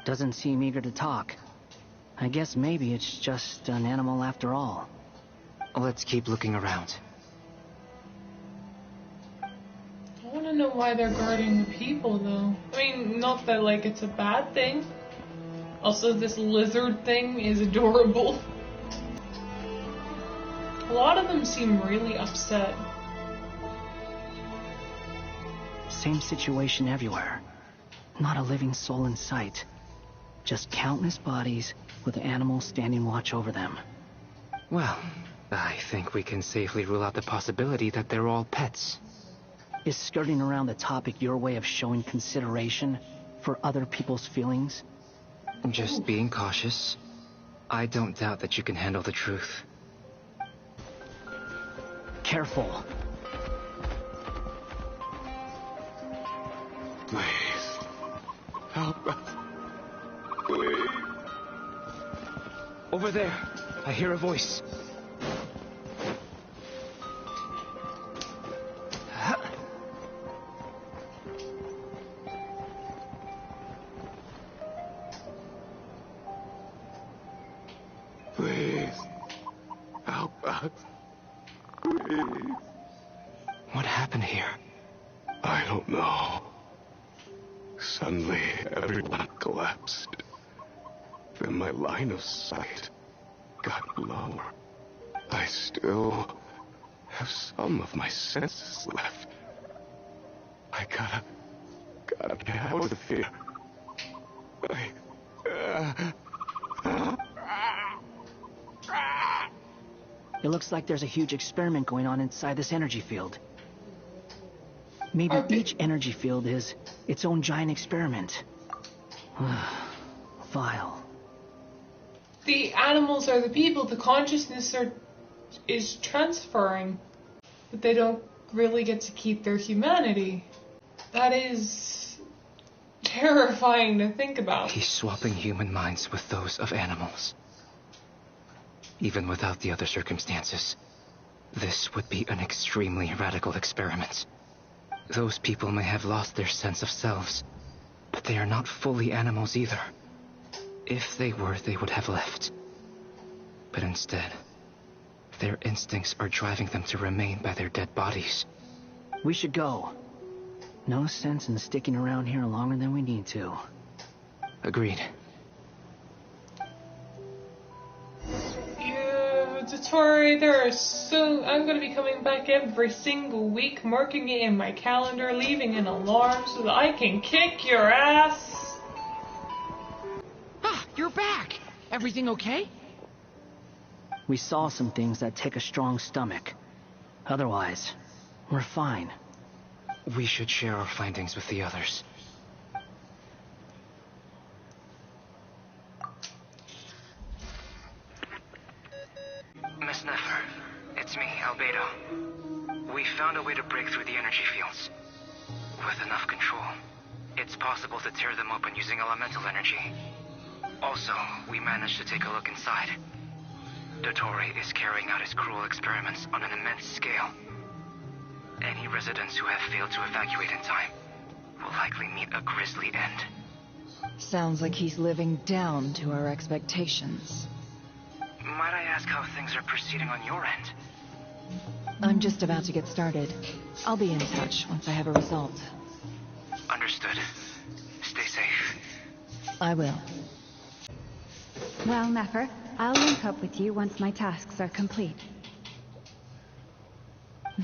Doesn't seem eager to talk. I guess maybe it's just an animal after all. Let's keep looking around. I want to know why they're guarding the people, though. I mean, not that, like, it's a bad thing. Also, this lizard thing is adorable. A lot of them seem really upset. Same situation everywhere. Not a living soul in sight. Just countless bodies with animals standing watch over them. Well, I think we can safely rule out the possibility that they're all pets. Is skirting around the topic your way of showing consideration for other people's feelings? Just being cautious. I don't doubt that you can handle the truth. Careful. Please. Help us. Please. Over there. I hear a voice. Please. Help us. Please. What happened here? I don't know. Suddenly, everyone collapsed. Then my line of sight got lower. I still have some of my senses left. I gotta get out of here. It looks like there's a huge experiment going on inside this energy field. Maybe each energy field is its own giant experiment. Vile. The animals are the people. The consciousness is transferring, but they don't really get to keep their humanity. That is terrifying to think about. He's swapping human minds with those of animals. Even without the other circumstances, this would be an extremely radical experiment. Those people may have lost their sense of selves, but they are not fully animals either. If they were, they would have left. But instead, their instincts are driving them to remain by their dead bodies. We should go. No sense in sticking around here longer than we need to. Agreed. Tori, I'm going to be coming back every single week, marking it in my calendar, leaving an alarm so that I can kick your ass. Ah, you're back! Everything okay? We saw some things that take a strong stomach. Otherwise, we're fine. We should share our findings with the others. Miss Nefer, it's me, Albedo. We found a way to break through the energy fields. With enough control, it's possible to tear them open using elemental energy. Also, we managed to take a look inside. Dottore is carrying out his cruel experiments on an immense scale. Any residents who have failed to evacuate in time will likely meet a grisly end. Sounds like he's living down to our expectations. Might I ask how things are proceeding on your end? I'm just about to get started. I'll be in touch once I have a result. Understood. Stay safe. I will. Well, Nefer, I'll link up with you once my tasks are complete.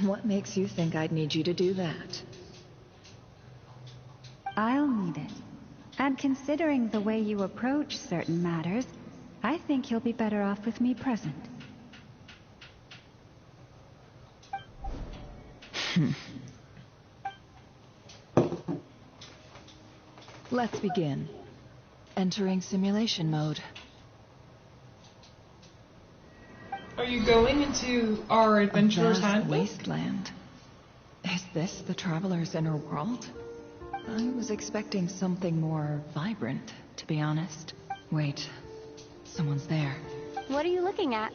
What makes you think I'd need you to do that? I'll need it. And considering the way you approach certain matters, I think you'll be better off with me present. Let's begin. Entering simulation mode. Are you going into our adventurer's handbook? Wasteland. Is this the traveler's inner world? I was expecting something more vibrant, to be honest. Wait, someone's there. What are you looking at?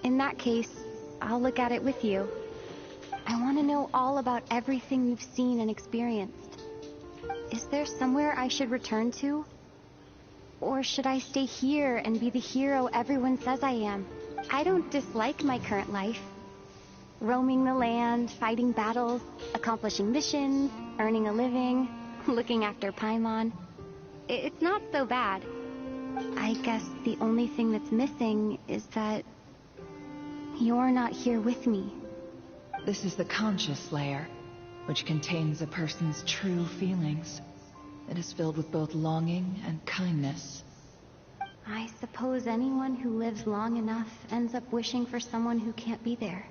In that case, I'll look at it with you. I want to know all about everything you've seen and experienced. Is there somewhere I should return to? Or should I stay here and be the hero everyone says I am? I don't dislike my current life. Roaming the land, fighting battles, accomplishing missions, earning a living, looking after Paimon. It's not so bad. I guess the only thing that's missing is that you're not here with me. This is the conscious layer. which contains a person's true feelings. It is filled with both longing and kindness. I suppose anyone who lives long enough ends up wishing for someone who can't be there.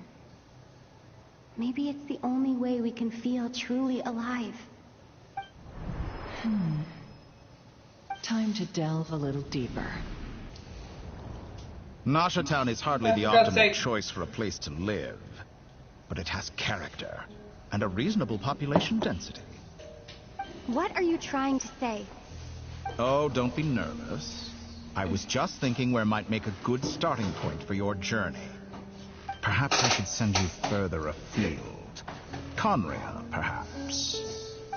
Maybe it's the only way we can feel truly alive. Time to delve a little deeper. Nasha Town is hardly the optimal choice for a place to live, but it has character and a reasonable population density. What are you trying to say? Oh, don't be nervous. I was just thinking where might make a good starting point for your journey. Perhaps I should send you further afield. Conria, perhaps.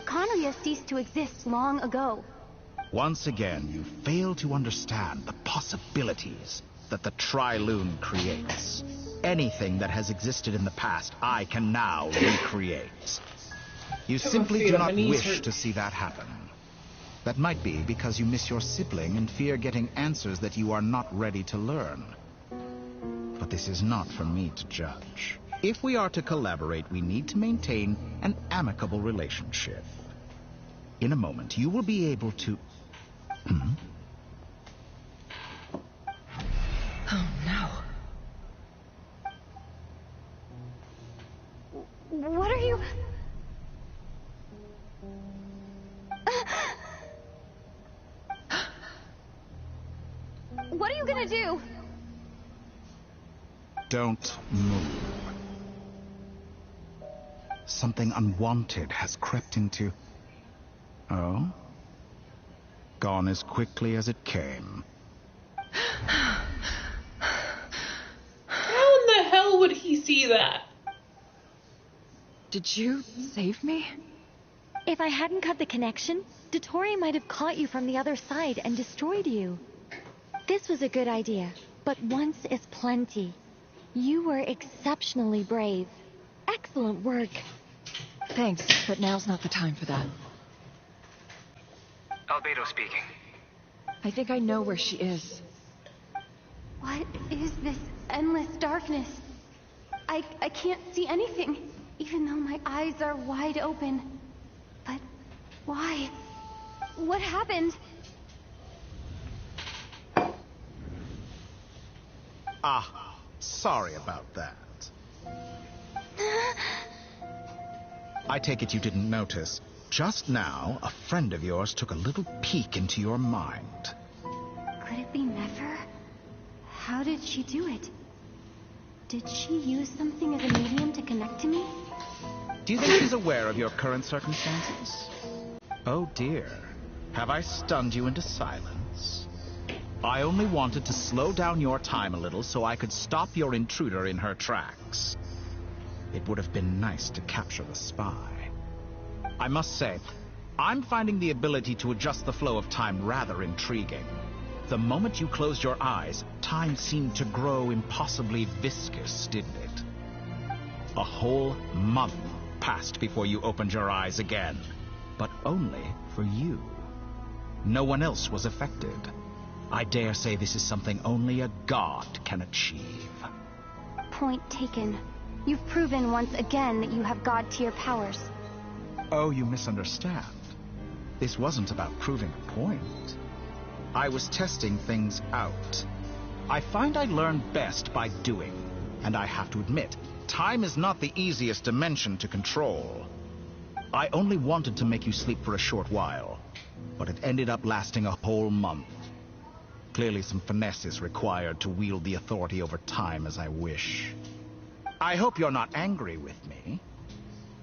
Conria ceased to exist long ago. Once again, you fail to understand the possibilities that the Tri-Lune creates. Anything that has existed in the past, I can now recreate. You simply do not wish to see that happen. That might be because you miss your sibling and fear getting answers that you are not ready to learn. But this is not for me to judge. If we are to collaborate, we need to maintain an amicable relationship. In a moment, you will be able to... Oh, no. What are you... What are you gonna do? Don't move. Something unwanted has crept into... Oh? Gone as quickly as it came. How in the hell would he see that? Did you save me? If I hadn't cut the connection, Dottore might have caught you from the other side and destroyed you. This was a good idea, but once is plenty. You were exceptionally brave. Excellent work. Thanks, but now's not the time for that. Albedo speaking. I think I know where she is. What is this endless darkness? I can't see anything, even though my eyes are wide open. But why? What happened? Ah, sorry about that. I take it you didn't notice. Just now, a friend of yours took a little peek into your mind. Could it be Nefer? How did she do it? Did she use something as a medium to connect to me? Do you think she's aware of your current circumstances? Oh dear. Have I stunned you into silence? I only wanted to slow down your time a little so I could stop your intruder in her tracks. It would have been nice to capture the spy. I must say, I'm finding the ability to adjust the flow of time rather intriguing. The moment you closed your eyes, time seemed to grow impossibly viscous, didn't it? A whole month passed before you opened your eyes again, but only for you. No one else was affected. I dare say this is something only a god can achieve. Point taken. You've proven once again that you have god-tier powers. Oh, you misunderstand. This wasn't about proving a point. I was testing things out. I find I learn best by doing, and I have to admit, time is not the easiest dimension to control. I only wanted to make you sleep for a short while, but it ended up lasting a whole month. Clearly some finesse is required to wield the authority over time as I wish. I hope you're not angry with me.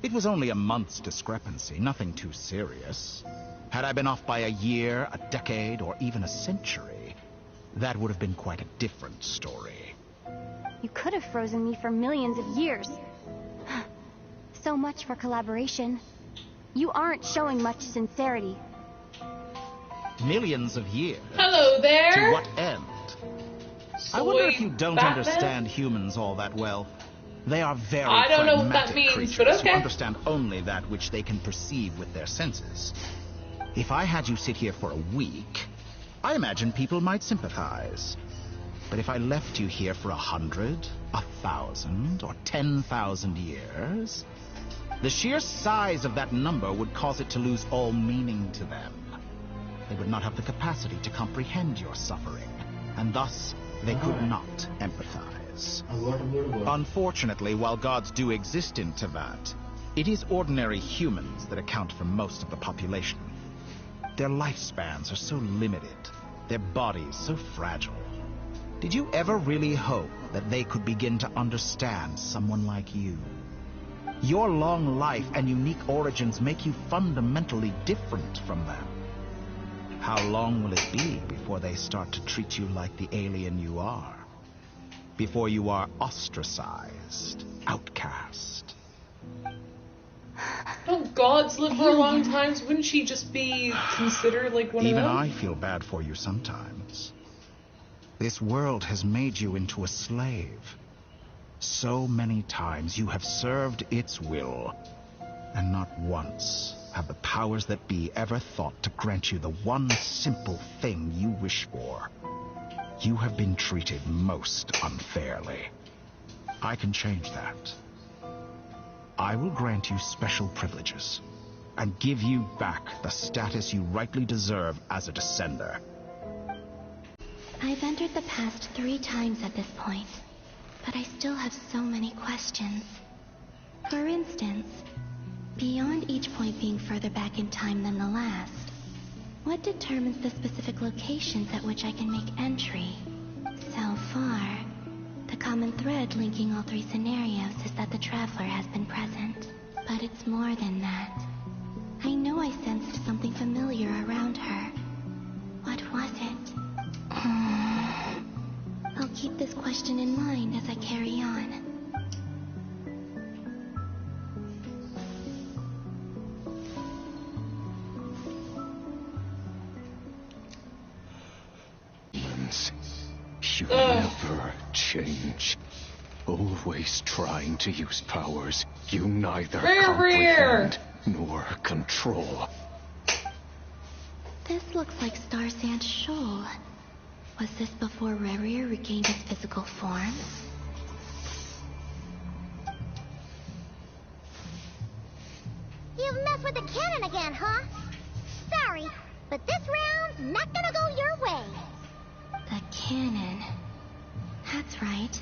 It was only a month's discrepancy, nothing too serious. Had I been off by a year, a decade, or even a century, that would have been quite a different story. You could have frozen me for millions of years. So much for collaboration. You aren't showing much sincerity. Millions of years? Hello there! To what end? I wonder if you don't understand humans all that well. They are very I don't know what that pragmatic means, creatures but okay. who understand only that which they can perceive with their senses. If I had you sit here for a week, I imagine people might sympathize. But if I left you here for 100, 1,000, or 10,000 years, The sheer size of that number would cause it to lose all meaning to them. They would not have the capacity to comprehend your suffering, and thus they could not empathize. Unfortunately, while gods do exist in Tevat, it is ordinary humans that account for most of the population. Their lifespans are so limited, their bodies so fragile. Did you ever really hope that they could begin to understand someone like you? Your long life and unique origins make you fundamentally different from them. How long will it be before they start to treat you like the alien you are? Before you are ostracized, outcast? Don't gods live for a long time? Wouldn't she just be considered like one of them? Even I feel bad for you sometimes. This world has made you into a slave. So many times you have served its will, and not once have the powers that be ever thought to grant you the one simple thing you wish for. You have been treated most unfairly. I can change that. I will grant you special privileges, and give you back the status you rightly deserve as a descender. I've entered the past 3 times at this point, but I still have so many questions. For instance, beyond each point being further back in time than the last, what determines the specific locations at which I can make entry? So far, the common thread linking all 3 scenarios is that the Traveler has been present. But it's more than that. I know I sensed something familiar around her. What was it? I'll keep this question in mind as I carry on. You never change. Always trying to use powers you neither comprehend nor control. This looks like Star Sand Shoal. Was this before Rerir regained his physical form? You've messed with the cannon again, huh? Sorry, but this round's not gonna go your way. The cannon. That's right.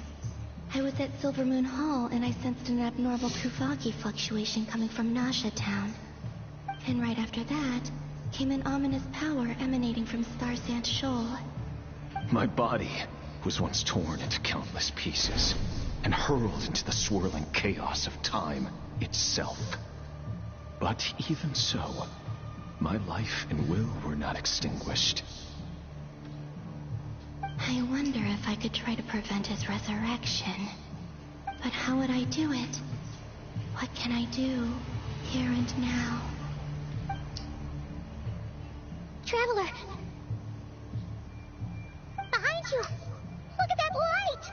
I was at Silvermoon Hall and I sensed an abnormal Kuvaki fluctuation coming from Nasha Town. And right after that, came an ominous power emanating from Star Sand Shoal. My body was once torn into countless pieces and hurled into the swirling chaos of time itself. But even so, my life and will were not extinguished. I wonder if I could try to prevent his resurrection. But how would I do it? What can I do, here and now? Traveler! Behind you! Look at that light!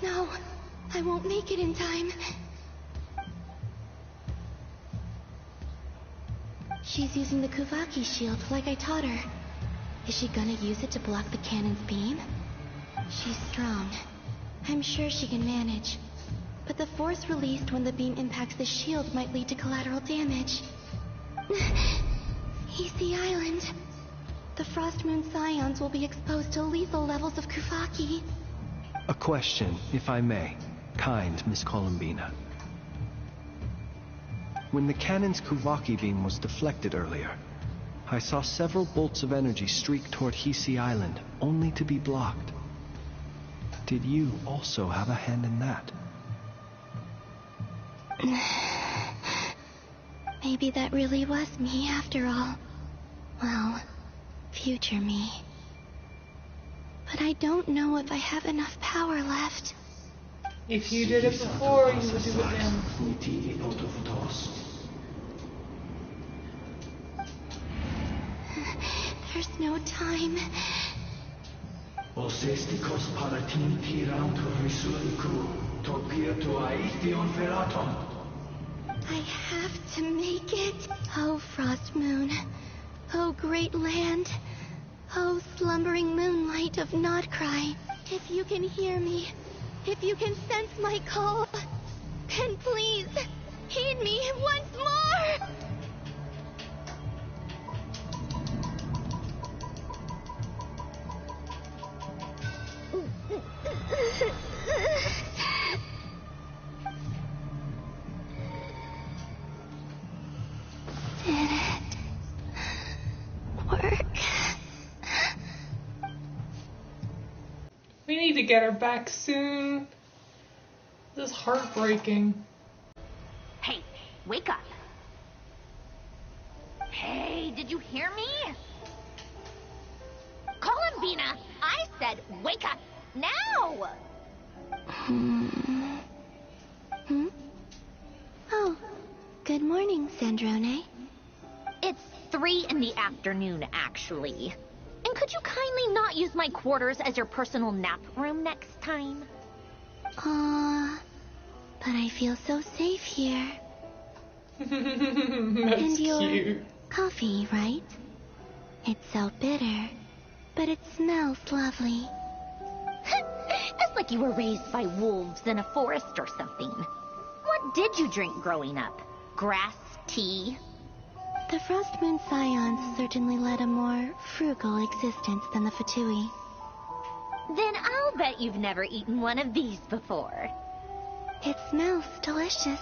No, I won't make it in time. She's using the Kuvaki shield like I taught her. Is she gonna use it to block the cannon's beam? She's strong. I'm sure she can manage. But the force released when the beam impacts the shield might lead to collateral damage. Easy Island. The Frostmoon Scions will be exposed to lethal levels of Kuvaki. A question, if I may. Kind Miss Columbina. When the cannon's Kuvaki beam was deflected earlier, I saw several bolts of energy streak toward Hisi Island, only to be blocked. Did you also have a hand in that? Maybe that really was me after all. Well, future me. But I don't know if I have enough power left. If you did it before, you would do it now. There's no time. I have to make it. Oh, Frost Moon. Oh, great land. Oh, slumbering moonlight of Nodcry. If you can hear me, If you can sense my call, then please, heed me once more! Did it work? We need to get her back soon. This is heartbreaking. Hey, wake up. Hey, did you hear me? Columbina, I said wake up now! Oh, good morning, Sandrone. It's 3 in the afternoon, actually. And could you kindly not use my quarters as your personal nap room next time? But I feel so safe here. That's And your cute. coffee, right? It's so bitter, but it smells lovely. It's like you were raised by wolves in a forest or something. What did you drink growing up? Grass tea? The Frost Moon Scions certainly led a more frugal existence than the Fatui. Then I'll bet you've never eaten one of these before. It smells delicious.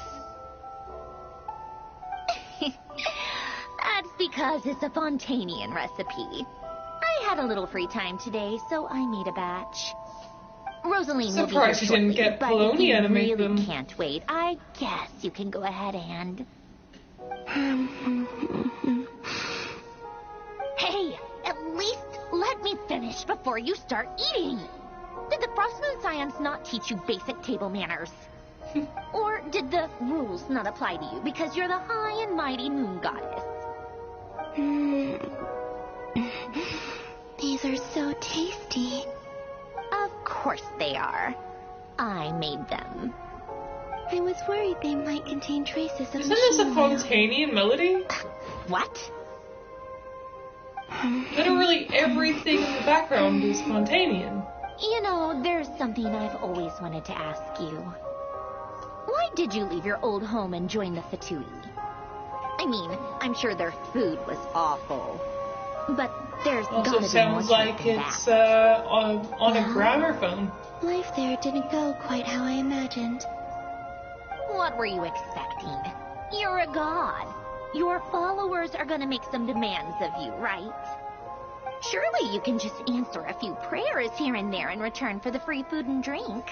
That's because it's a Fontanian recipe. I had a little free time today, so I made a batch. Rosaline will be here Surprised you shortly, didn't get but if Polonia you to make really them. can't wait, I guess you can go ahead and... Hey, at least let me finish before you start eating. Did the Frost Moon Scions not teach you basic table manners? Or did the rules not apply to you because you're the high and mighty moon goddess? These are so tasty. Of course they are. I made them. I was worried they might contain traces of Isn't this a machine oil. Fontanian melody? What? Literally everything in the background is Fontanian. You know, there's something I've always wanted to ask you. Why did you leave your old home and join the Fatui? I mean, I'm sure their food was awful. But there's Also gotta be sounds more like than it's that. on a gramophone. Life there didn't go quite how I imagined. What were you expecting? You're a god. Your followers are gonna make some demands of you, right? Surely you can just answer a few prayers here and there in return for the free food and drink.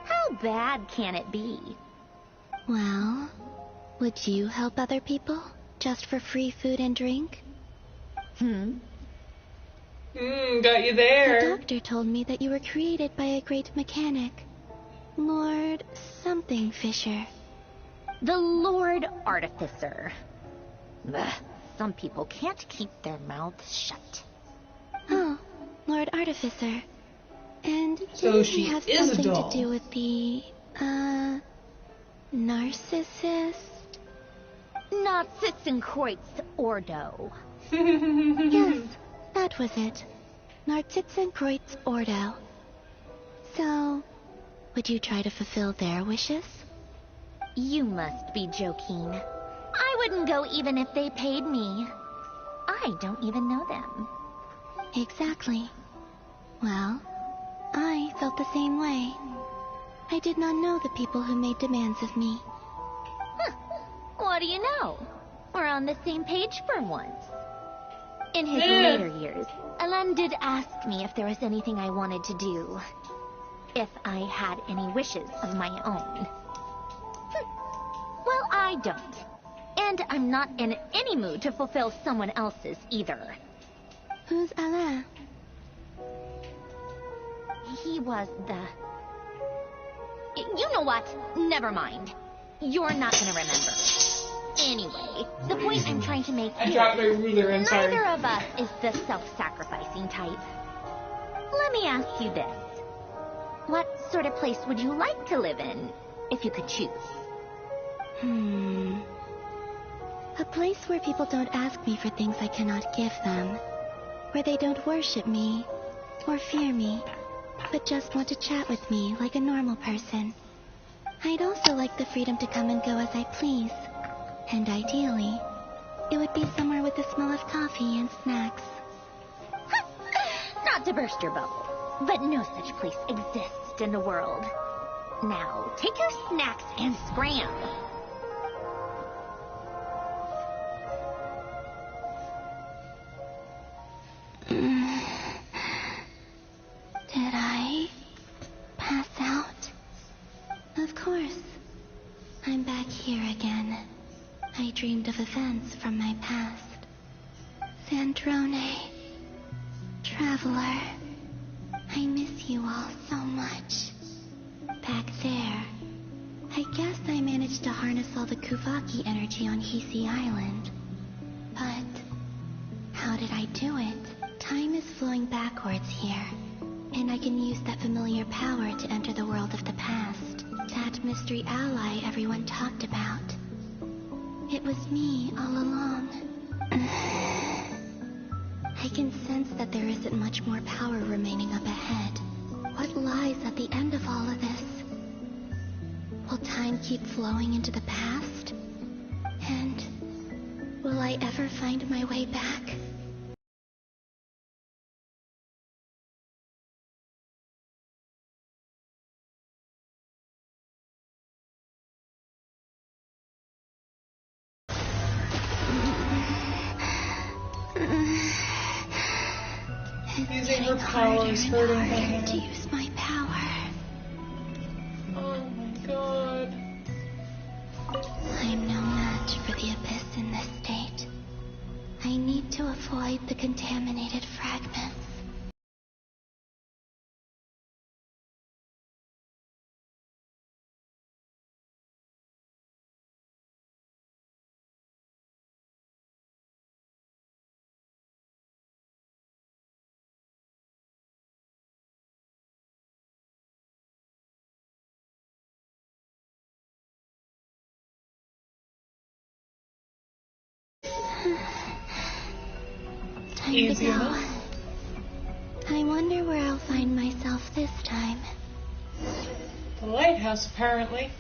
How bad can it be? Well, would you help other people just for free food and drink? Got you there. The doctor told me that you were created by a great mechanic, Lord something Fisher. The Lord Artificer. Ugh, some people can't keep their mouths shut. Oh, Lord Artificer. And So didn't she he have is a something doll. to do with the, narcissist? Narcissenkreuz Ordo. Yes, that was it. Narcissenkreuz Ordo. So, would you try to fulfill their wishes? You must be joking. I wouldn't go even if they paid me. I don't even know them. Exactly. Well, I felt the same way. I did not know the people who made demands of me. What do you know? We're on the same page for once. In his Yeah. later years, Alan did ask me if there was anything I wanted to do. If I had any wishes of my own. Well, I don't. And I'm not in any mood to fulfill someone else's either. Who's Alain? He was the... You know what? Never mind. You're not gonna remember. Anyway, the point I'm trying to make I is dropped my ruler, I'm sorry. neither of us is the self-sacrificing type. Let me ask you this. What sort of place would you like to live in, if you could choose? A place where people don't ask me for things I cannot give them. Where they don't worship me or fear me. but just want to chat with me like a normal person. I'd also like the freedom to come and go as I please. And ideally, it would be somewhere with the smell of coffee and snacks. Not to burst your bubble, but no such place exists in the world. Now, take your snacks and scram. Did I pass out? Of course. I'm back here again. I dreamed of events from my past. Sandrone. Traveler. I miss you all so much. Back there. I guess I managed to harness all the Kuvaki energy on Hisi Island. But how did I do it? Time is flowing backwards here, and I can use that familiar power to enter the world of the past. That mystery ally everyone talked about. It was me all along. I can sense that there isn't much more power remaining up ahead. What lies at the end of all of this? Will time keep flowing into the past? And will I ever find my way back? Using her power is hurting her. To use my power. Oh my god. I'm no match for the Abyss in this state. I need to avoid the contaminated fragments. Time Easy to go. enough. I wonder where I'll find myself this time. The lighthouse, apparently.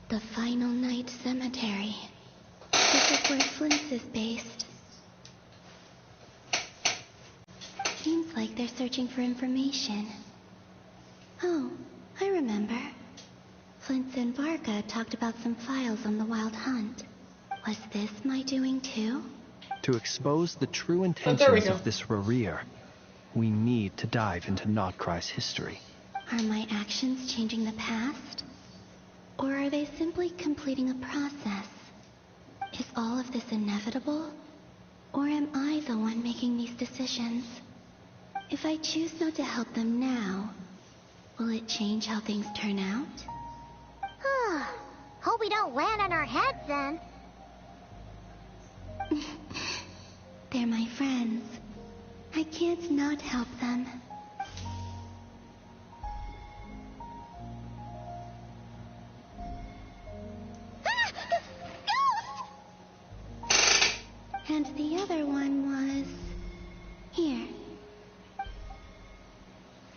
The Final Night Cemetery. This is where Flint's is based. Seems like they're searching for information. Oh, I remember. Flint and Varka talked about some files on the Wild Hunt. Was this my doing too? To expose the true there we intentions go. of this Rerir, we need to dive into Notcry's history. Are my actions changing the past? Or are they simply completing a process? Is all of this inevitable? Or am I the one making these decisions? If I choose not to help them now, will it change how things turn out? Hope we don't land on our heads then. They're my friends. I can't not help them. And the other one was... here.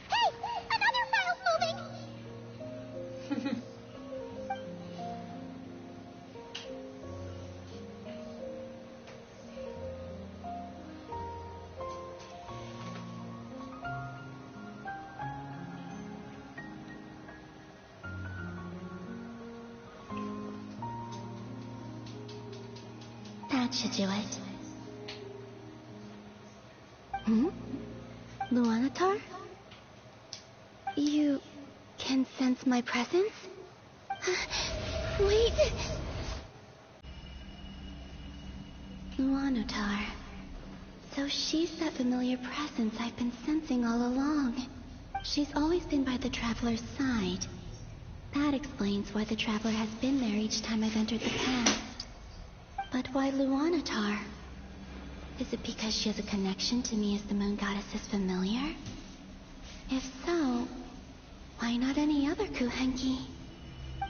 Hey! Another file's moving! That should do it. Hmm? Luanatar? You can sense my presence? Wait! Luanatar. So she's that familiar presence I've been sensing all along. She's always been by the Traveler's side. That explains why the Traveler has been there each time I've entered the past. But why Luanatar? Is it because she has a connection to me as the Moon Goddess's familiar? If so, Why not any other Kuhenki?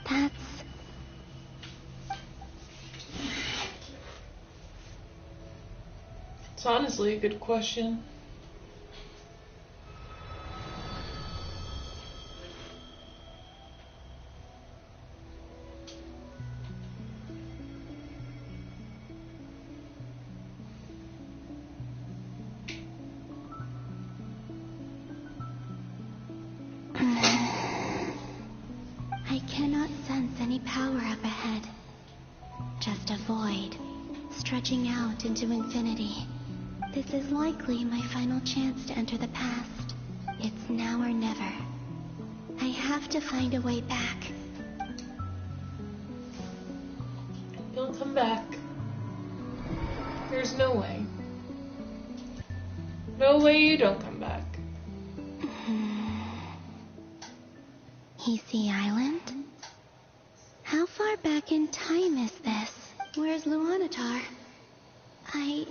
That's... It's honestly a good question. I cannot sense any power up ahead. Just a void, stretching out into infinity. This is likely my final chance to enter the past. It's now or never. I have to find a way back. You'll come back. There's no way. No way you don't come back. Easy Island? How far back in time is this? Where's Luanatar? I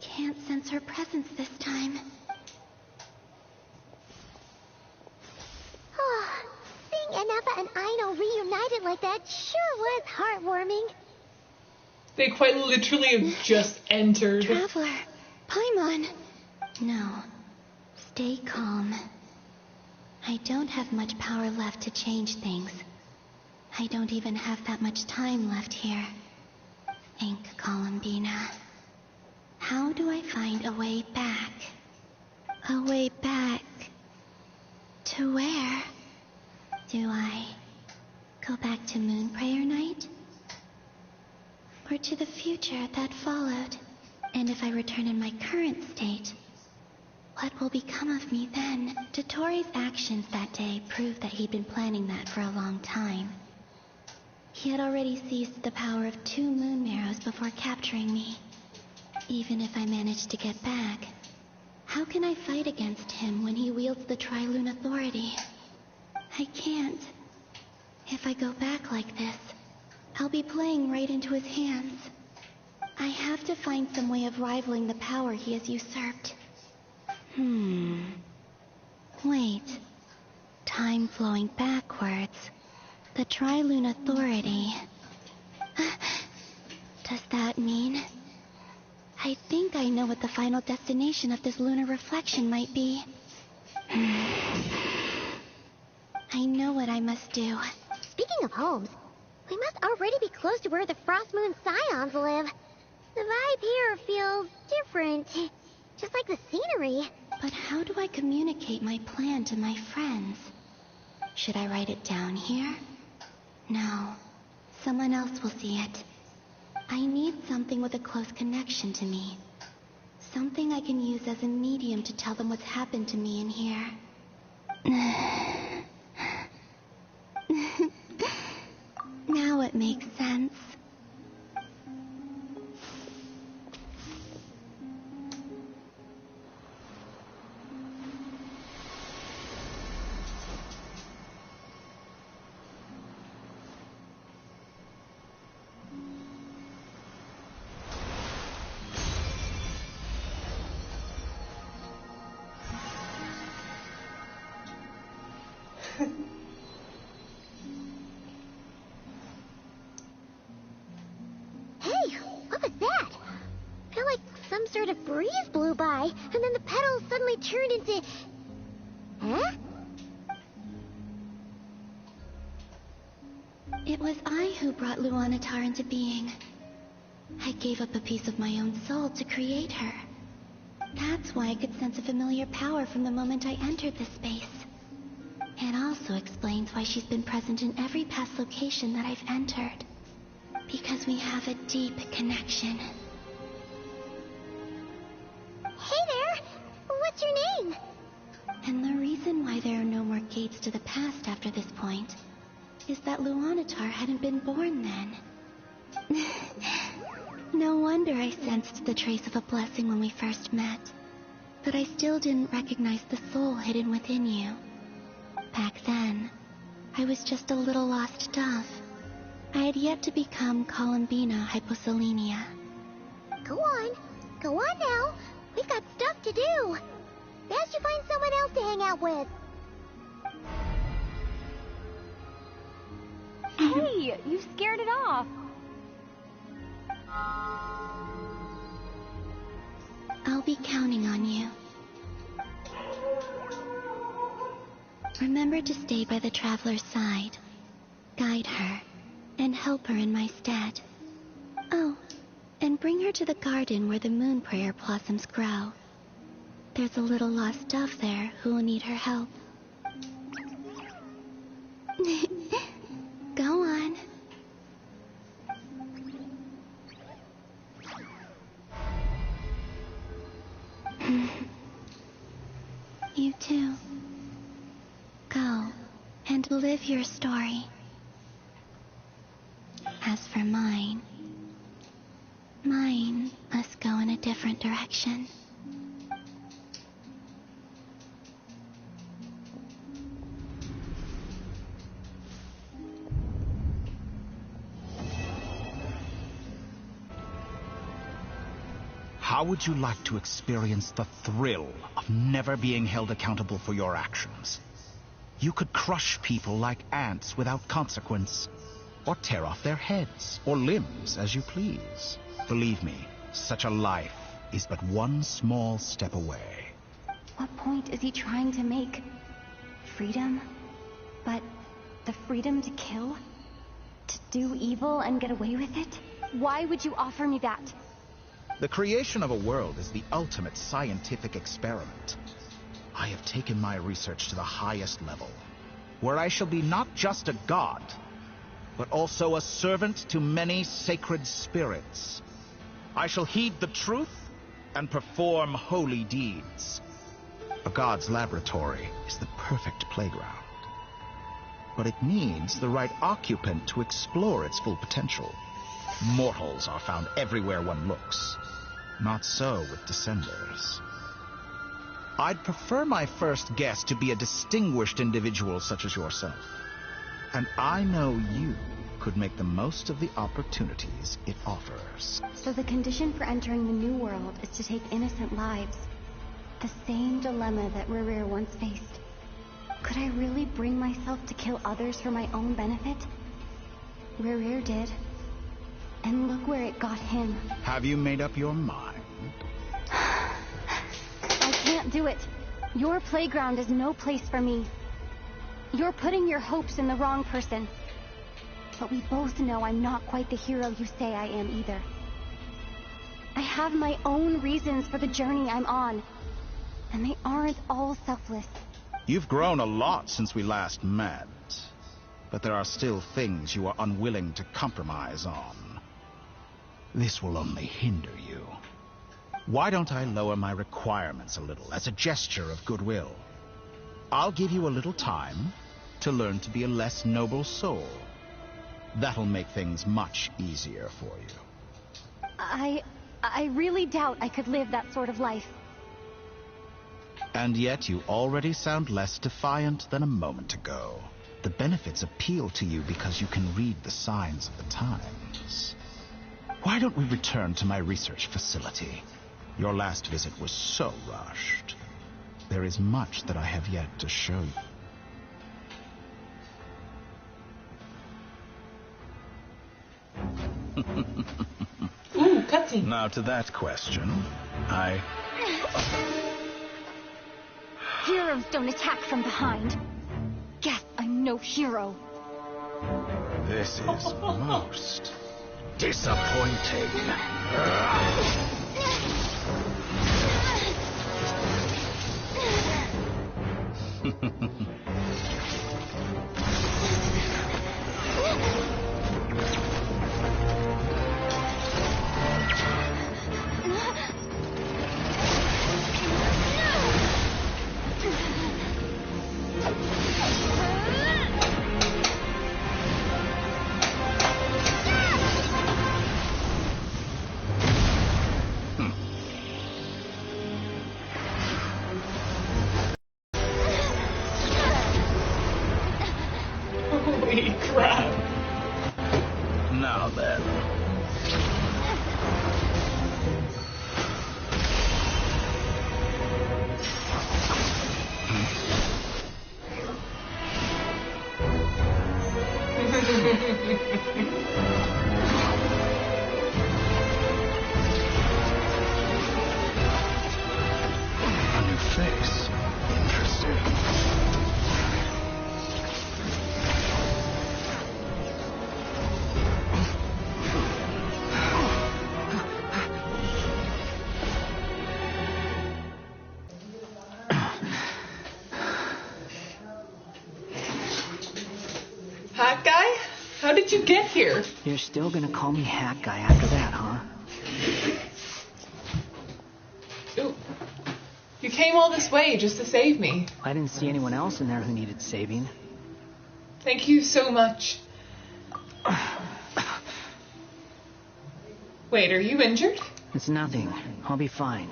can't sense her presence this time. Seeing Anafa and Aino reunited like that sure was heartwarming. They quite literally have just entered. Traveler, Paimon. No, stay calm. I don't have much power left to change things. I don't even have that much time left here. Think, Columbina. How do I find a way back? A way back... to where? Do I go back to Moon Prayer Night? Or to the future that followed? And if I return in my current state, what will become of me then? Dotori's actions that day proved that he'd been planning that for a long time. He had already seized the power of 2 moon marrows before capturing me. Even if I managed to get back, how can I fight against him when he wields the Tri-Lune Authority? I can't. If I go back like this, I'll be playing right into his hands. I have to find some way of rivaling the power he has usurped. Wait. Time flowing backwards. The Tri-Lune Authority. Does that mean... I think I know what the final destination of this lunar reflection might be. I know what I must do. Speaking of homes, we must already be close to where the Frost Moon Scions live. The vibe here feels different. Just like the scenery. But how do I communicate my plan to my friends? Should I write it down here? No. Someone else will see it. I need something with a close connection to me. Something I can use as a medium to tell them what's happened to me in here. Now it makes sense. Hey, what was that? I feel like some sort of breeze blew by, and then the petals suddenly turned into... Huh? It was I who brought Luanatar into being. I gave up a piece of my own soul to create her. That's why I could sense a familiar power from the moment I entered this space. It also explains why she's been present in every past location that I've entered. Because we have a deep connection. Hey there! What's your name? And the reason why there are no more gates to the past after this point is that Luanatar hadn't been born then. No wonder I sensed the trace of a blessing when we first met. But I still didn't recognize the soul hidden within you. Back then, I was just a little lost dove. I had yet to become Columbina Hyposelenia. Go on now. We've got stuff to do. Best you find someone else to hang out with. Hey, you scared it off. I'll be counting on you. Remember to stay by the traveler's side, guide her, and help her in my stead. Oh, and bring her to the garden where the moon prayer blossoms grow. There's a little lost dove there who will need her help. Go on. You too. Go and live your story. As for mine must go in a different direction. How would you like to experience the thrill of never being held accountable for your actions? You could crush people like ants without consequence, or tear off their heads or limbs as you please. Believe me, such a life is but one small step away. What point is he trying to make? Freedom? But the freedom to kill? To do evil and get away with it? Why would you offer me that? The creation of a world is the ultimate scientific experiment. I have taken my research to the highest level, where I shall be not just a god, but also a servant to many sacred spirits. I shall heed the truth and perform holy deeds. A god's laboratory is the perfect playground, but it needs the right occupant to explore its full potential. Mortals are found everywhere one looks. Not so with Descenders. I'd prefer my first guest to be a distinguished individual such as yourself. And I know you could make the most of the opportunities it offers. So the condition for entering the new world is to take innocent lives. The same dilemma that Rerir once faced. Could I really bring myself to kill others for my own benefit? Rerir did. And look where it got him. Have you made up your mind? I can't do it. Your playground is no place for me. You're putting your hopes in the wrong person. But we both know I'm not quite the hero you say I am either. I have my own reasons for the journey I'm on. And they aren't all selfless. You've grown a lot since we last met. But there are still things you are unwilling to compromise on. This will only hinder you. Why don't I lower my requirements a little as a gesture of goodwill? I'll give you a little time to learn to be a less noble soul. That'll make things much easier for you. I really doubt I could live that sort of life. And yet you already sound less defiant than a moment ago. The benefits appeal to you because you can read the signs of the times. Why don't we return to my research facility? Your last visit was so rushed. There is much that I have yet to show you. Ooh, cutscene. Now to that question, Heroes don't attack from behind. Guess I'm no hero. This is most disappointing. Holy crap. Now then. A new face. Interesting. Hat guy? How did you get here? You're still gonna call me Hat Guy after that, huh? Ooh. You came all this way just to save me. I didn't see anyone else in there who needed saving. Thank you so much. Wait, are you injured? It's nothing. I'll be fine.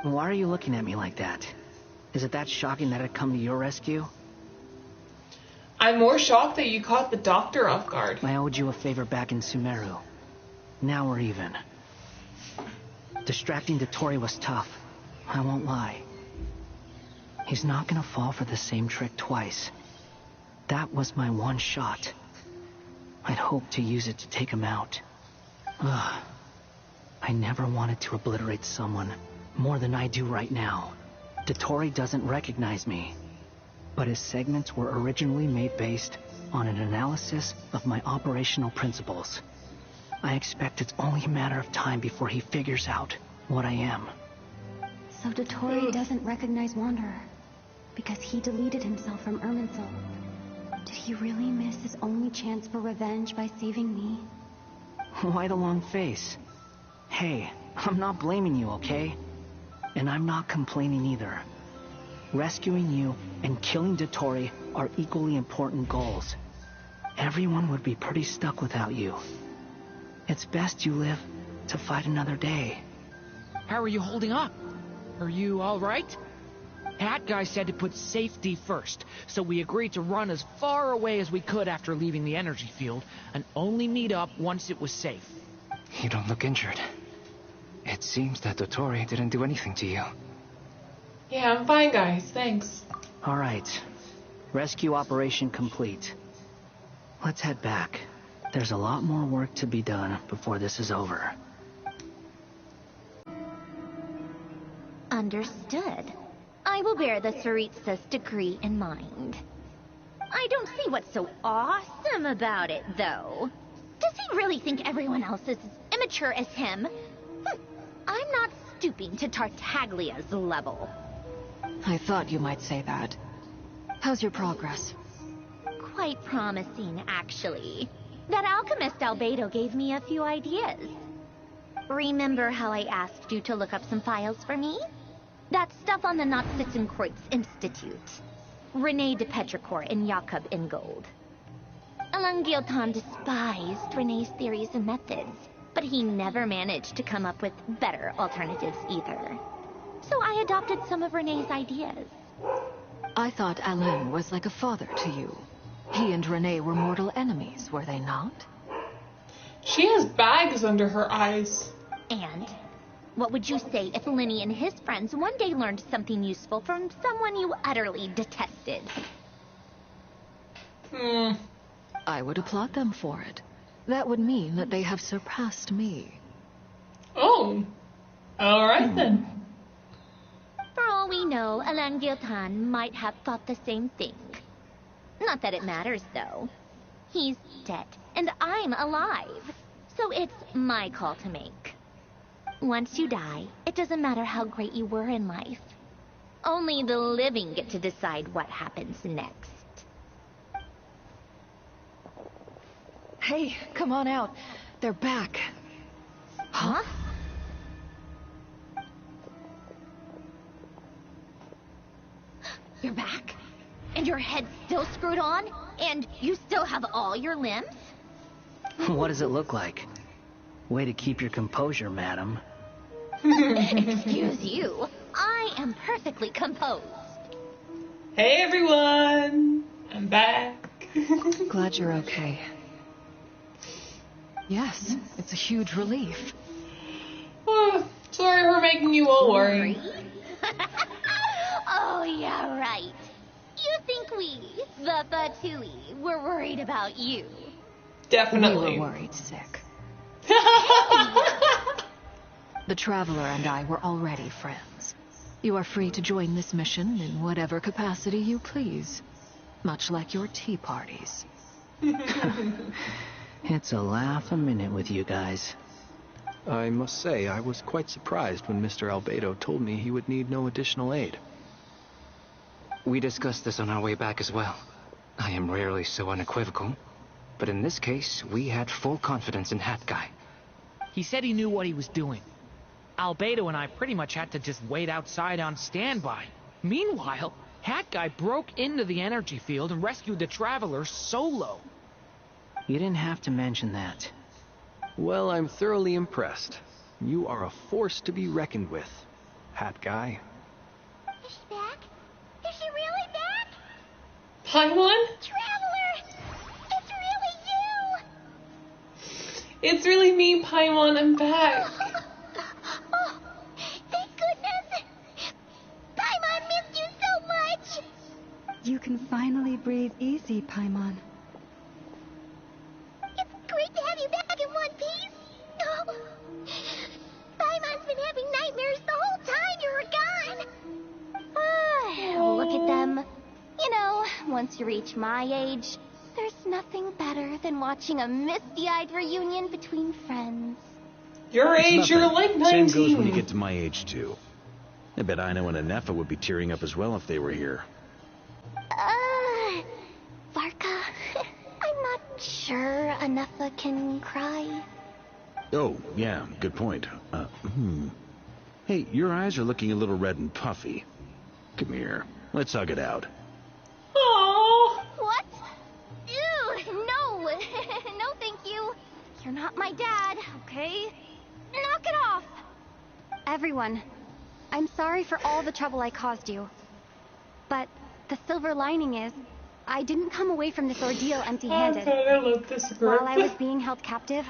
Why are you looking at me like that? Is it that shocking that I'd come to your rescue? I'm more shocked that you caught the doctor off guard. I owed you a favor back in Sumeru. Now we're even. Distracting Dotori was tough. I won't lie. He's not gonna fall for the same trick twice. That was my one shot. I'd hoped to use it to take him out. Ugh. I never wanted to obliterate someone more than I do right now. Dotori doesn't recognize me, but his segments were originally made based on an analysis of my operational principles. I expect it's only a matter of time before he figures out what I am. So Dotori doesn't recognize Wanderer because he deleted himself from Irminsul. Did he really miss his only chance for revenge by saving me? Why the long face? Hey, I'm not blaming you, okay? And I'm not complaining either. Rescuing you and killing Dotori are equally important goals. Everyone would be pretty stuck without you. It's best you live to fight another day. How are you holding up? Are you all right? Hat Guy said to put safety first, so we agreed to run as far away as we could after leaving the energy field, and only meet up once it was safe. You don't look injured. It seems that Dotori didn't do anything to you. Yeah, I'm fine, guys. Thanks. All right. Rescue operation complete. Let's head back. There's a lot more work to be done before this is over. Understood. I will bear the Tsaritsa's decree in mind. I don't see what's so awesome about it, though. Does he really think everyone else is as immature as him? I'm not stooping to Tartaglia's level. I thought you might say that. How's your progress? Quite promising, actually. That alchemist Albedo gave me a few ideas. Remember how I asked you to look up some files for me? That stuff on the Nachtspitzenkreuz Institute. Rene de Petrichor and Jakob Ingold. Alain Guillotin despised Rene's theories and methods, but he never managed to come up with better alternatives either. So I adopted some of Rene's ideas. I thought Alain was like a father to you. He and Rene were mortal enemies, were they not? She has bags under her eyes. And what would you say if Lenny and his friends one day learned something useful from someone you utterly detested? I would applaud them for it. That would mean that they have surpassed me. Oh. Alright then. For all we know, Alain Guillotin might have thought the same thing. Not that it matters, though. He's dead, and I'm alive. So it's my call to make. Once you die, it doesn't matter how great you were in life. Only the living get to decide what happens next. Hey, come on out. They're back. Huh? You're back? And your head's still screwed on? And you still have all your limbs? What does it look like? Way to keep your composure, madam. Excuse you. I am perfectly composed. Hey everyone! I'm back. Glad you're okay. Yes, it's a huge relief. Oh, sorry for making you all worry. Oh, yeah, right. You think we, the Fatui, were worried about you. Definitely. We were worried sick. The Traveler and I were already friends. You are free to join this mission in whatever capacity you please. Much like your tea parties. It's a laugh a minute with you guys. I must say, I was quite surprised when Mr. Albedo told me he would need no additional aid. We discussed this on our way back as well. I am rarely so unequivocal, but in this case, we had full confidence in Hat Guy. He said he knew what he was doing. Albedo and I pretty much had to just wait outside on standby. Meanwhile, Hat Guy broke into the energy field and rescued the Traveler solo. You didn't have to mention that. Well, I'm thoroughly impressed. You are a force to be reckoned with, Hat Guy. Is she back? Is she really back? Paimon? Traveler! It's really you! It's really me, Paimon. I'm back. Oh, thank goodness! Paimon missed you so much! You can finally breathe easy, Paimon. It's great to have you back in one piece! Oh, Paimon's been having nightmares the whole time you were gone! Look at them. You know, once you reach my age, there's nothing better than watching a misty-eyed reunion between friends. Your age, you're like 19. Same goes when you get to my age, too. I bet Aino and Anefa would be tearing up as well if they were here. Varka, I'm not sure Anefa can cry. Oh, yeah, good point. Hey, your eyes are looking a little red and puffy. Come here, let's hug it out. Aww. What? Ew, no. No, thank you. You're not my dad, okay? Knock it off. Everyone, I'm sorry for all the trouble I caused you. But the silver lining is, I didn't come away from this ordeal empty-handed. I love this group. While I was being held captive,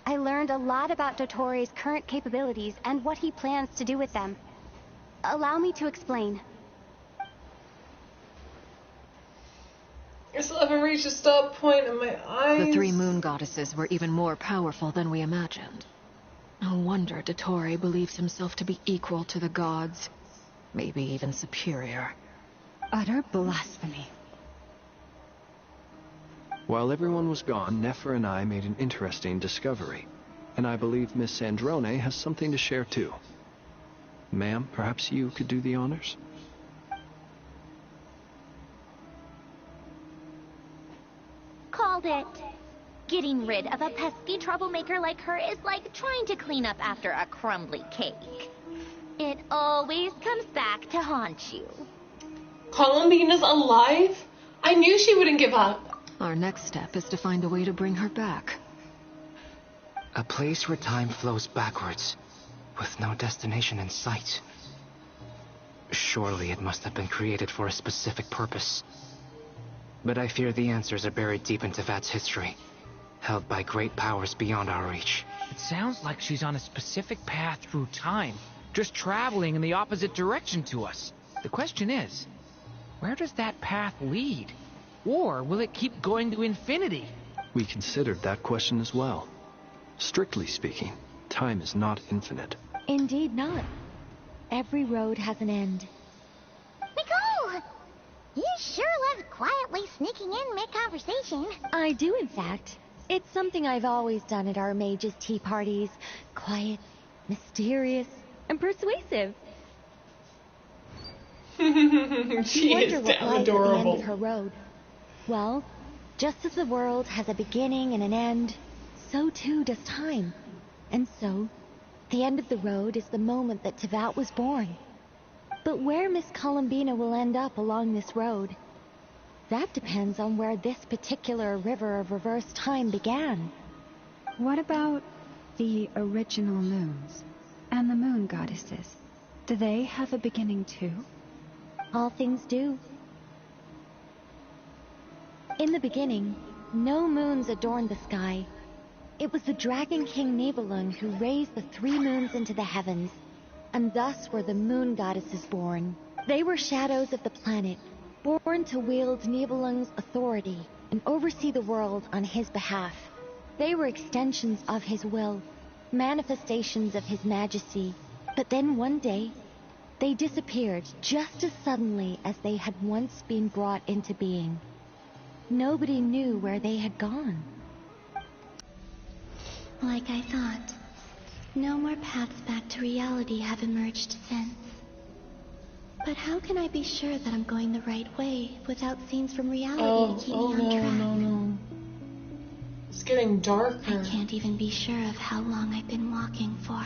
I learned a lot about Dottoro's current capabilities and what he plans to do with them. Allow me to explain. I still haven't reached a stop point in my eyes. The three moon goddesses were even more powerful than we imagined. No wonder Dottore believes himself to be equal to the gods. Maybe even superior. Utter blasphemy. While everyone was gone, Nefer and I made an interesting discovery. And I believe Miss Sandrone has something to share too. Ma'am, perhaps you could do the honors? Called it. Getting rid of a pesky troublemaker like her is like trying to clean up after a crumbly cake. It always comes back to haunt you. Columbina's alive? I knew she wouldn't give up. Our next step is to find a way to bring her back. A place where time flows backwards, with no destination in sight. Surely it must have been created for a specific purpose. But I fear the answers are buried deep in Tevat's history, held by great powers beyond our reach. It sounds like she's on a specific path through time, just traveling in the opposite direction to us. The question is, where does that path lead? Or will it keep going to infinity? We considered that question as well. Strictly speaking, time is not infinite. Indeed not. Every road has an end. Nicole! You sure love quietly sneaking in mid-conversation. I do, in fact. It's something I've always done at our mages' tea parties. Quiet, mysterious, and persuasive. She is wonder what damn lies adorable. at the end of her road. Well, just as the world has a beginning and an end, so too does time. And so, the end of the road is the moment that Tevat was born. But where Miss Columbina will end up along this road, that depends on where this particular river of reverse time began. What about the original moons and the moon goddesses? Do they have a beginning too? All things do. In the beginning, no moons adorned the sky. It was the Dragon King Nibelung who raised the 3 moons into the heavens, and thus were the moon goddesses born. They were shadows of the planet, born to wield Nibelung's authority, and oversee the world on his behalf. They were extensions of his will, manifestations of his majesty. But then one day, they disappeared just as suddenly as they had once been brought into being. Nobody knew where they had gone. Like I thought, no more paths back to reality have emerged since. But how can I be sure that I'm going the right way without scenes from reality to keep me on track? No. It's getting darker. I can't even be sure of how long I've been walking for.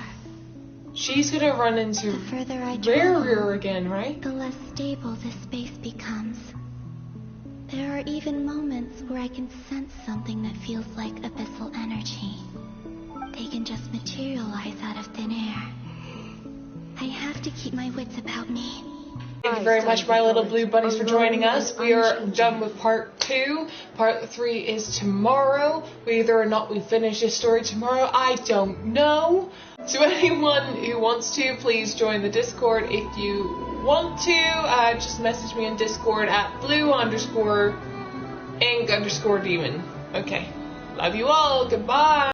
She's gonna run into The further I barrier travel, again, right? the less stable this space becomes. There are even moments where I can sense something that feels like abyssal energy. They can just materialize out of thin air. I have to keep my wits about me. Thank you very much, my little blue bunnies, for joining us. We are done with part 2. Part 3 is tomorrow. Whether or not we finish this story tomorrow, I don't know. To anyone who wants to, please join the Discord. If you want to, just message me on Discord at blue_ink_demon. Okay. Love you all. Goodbye.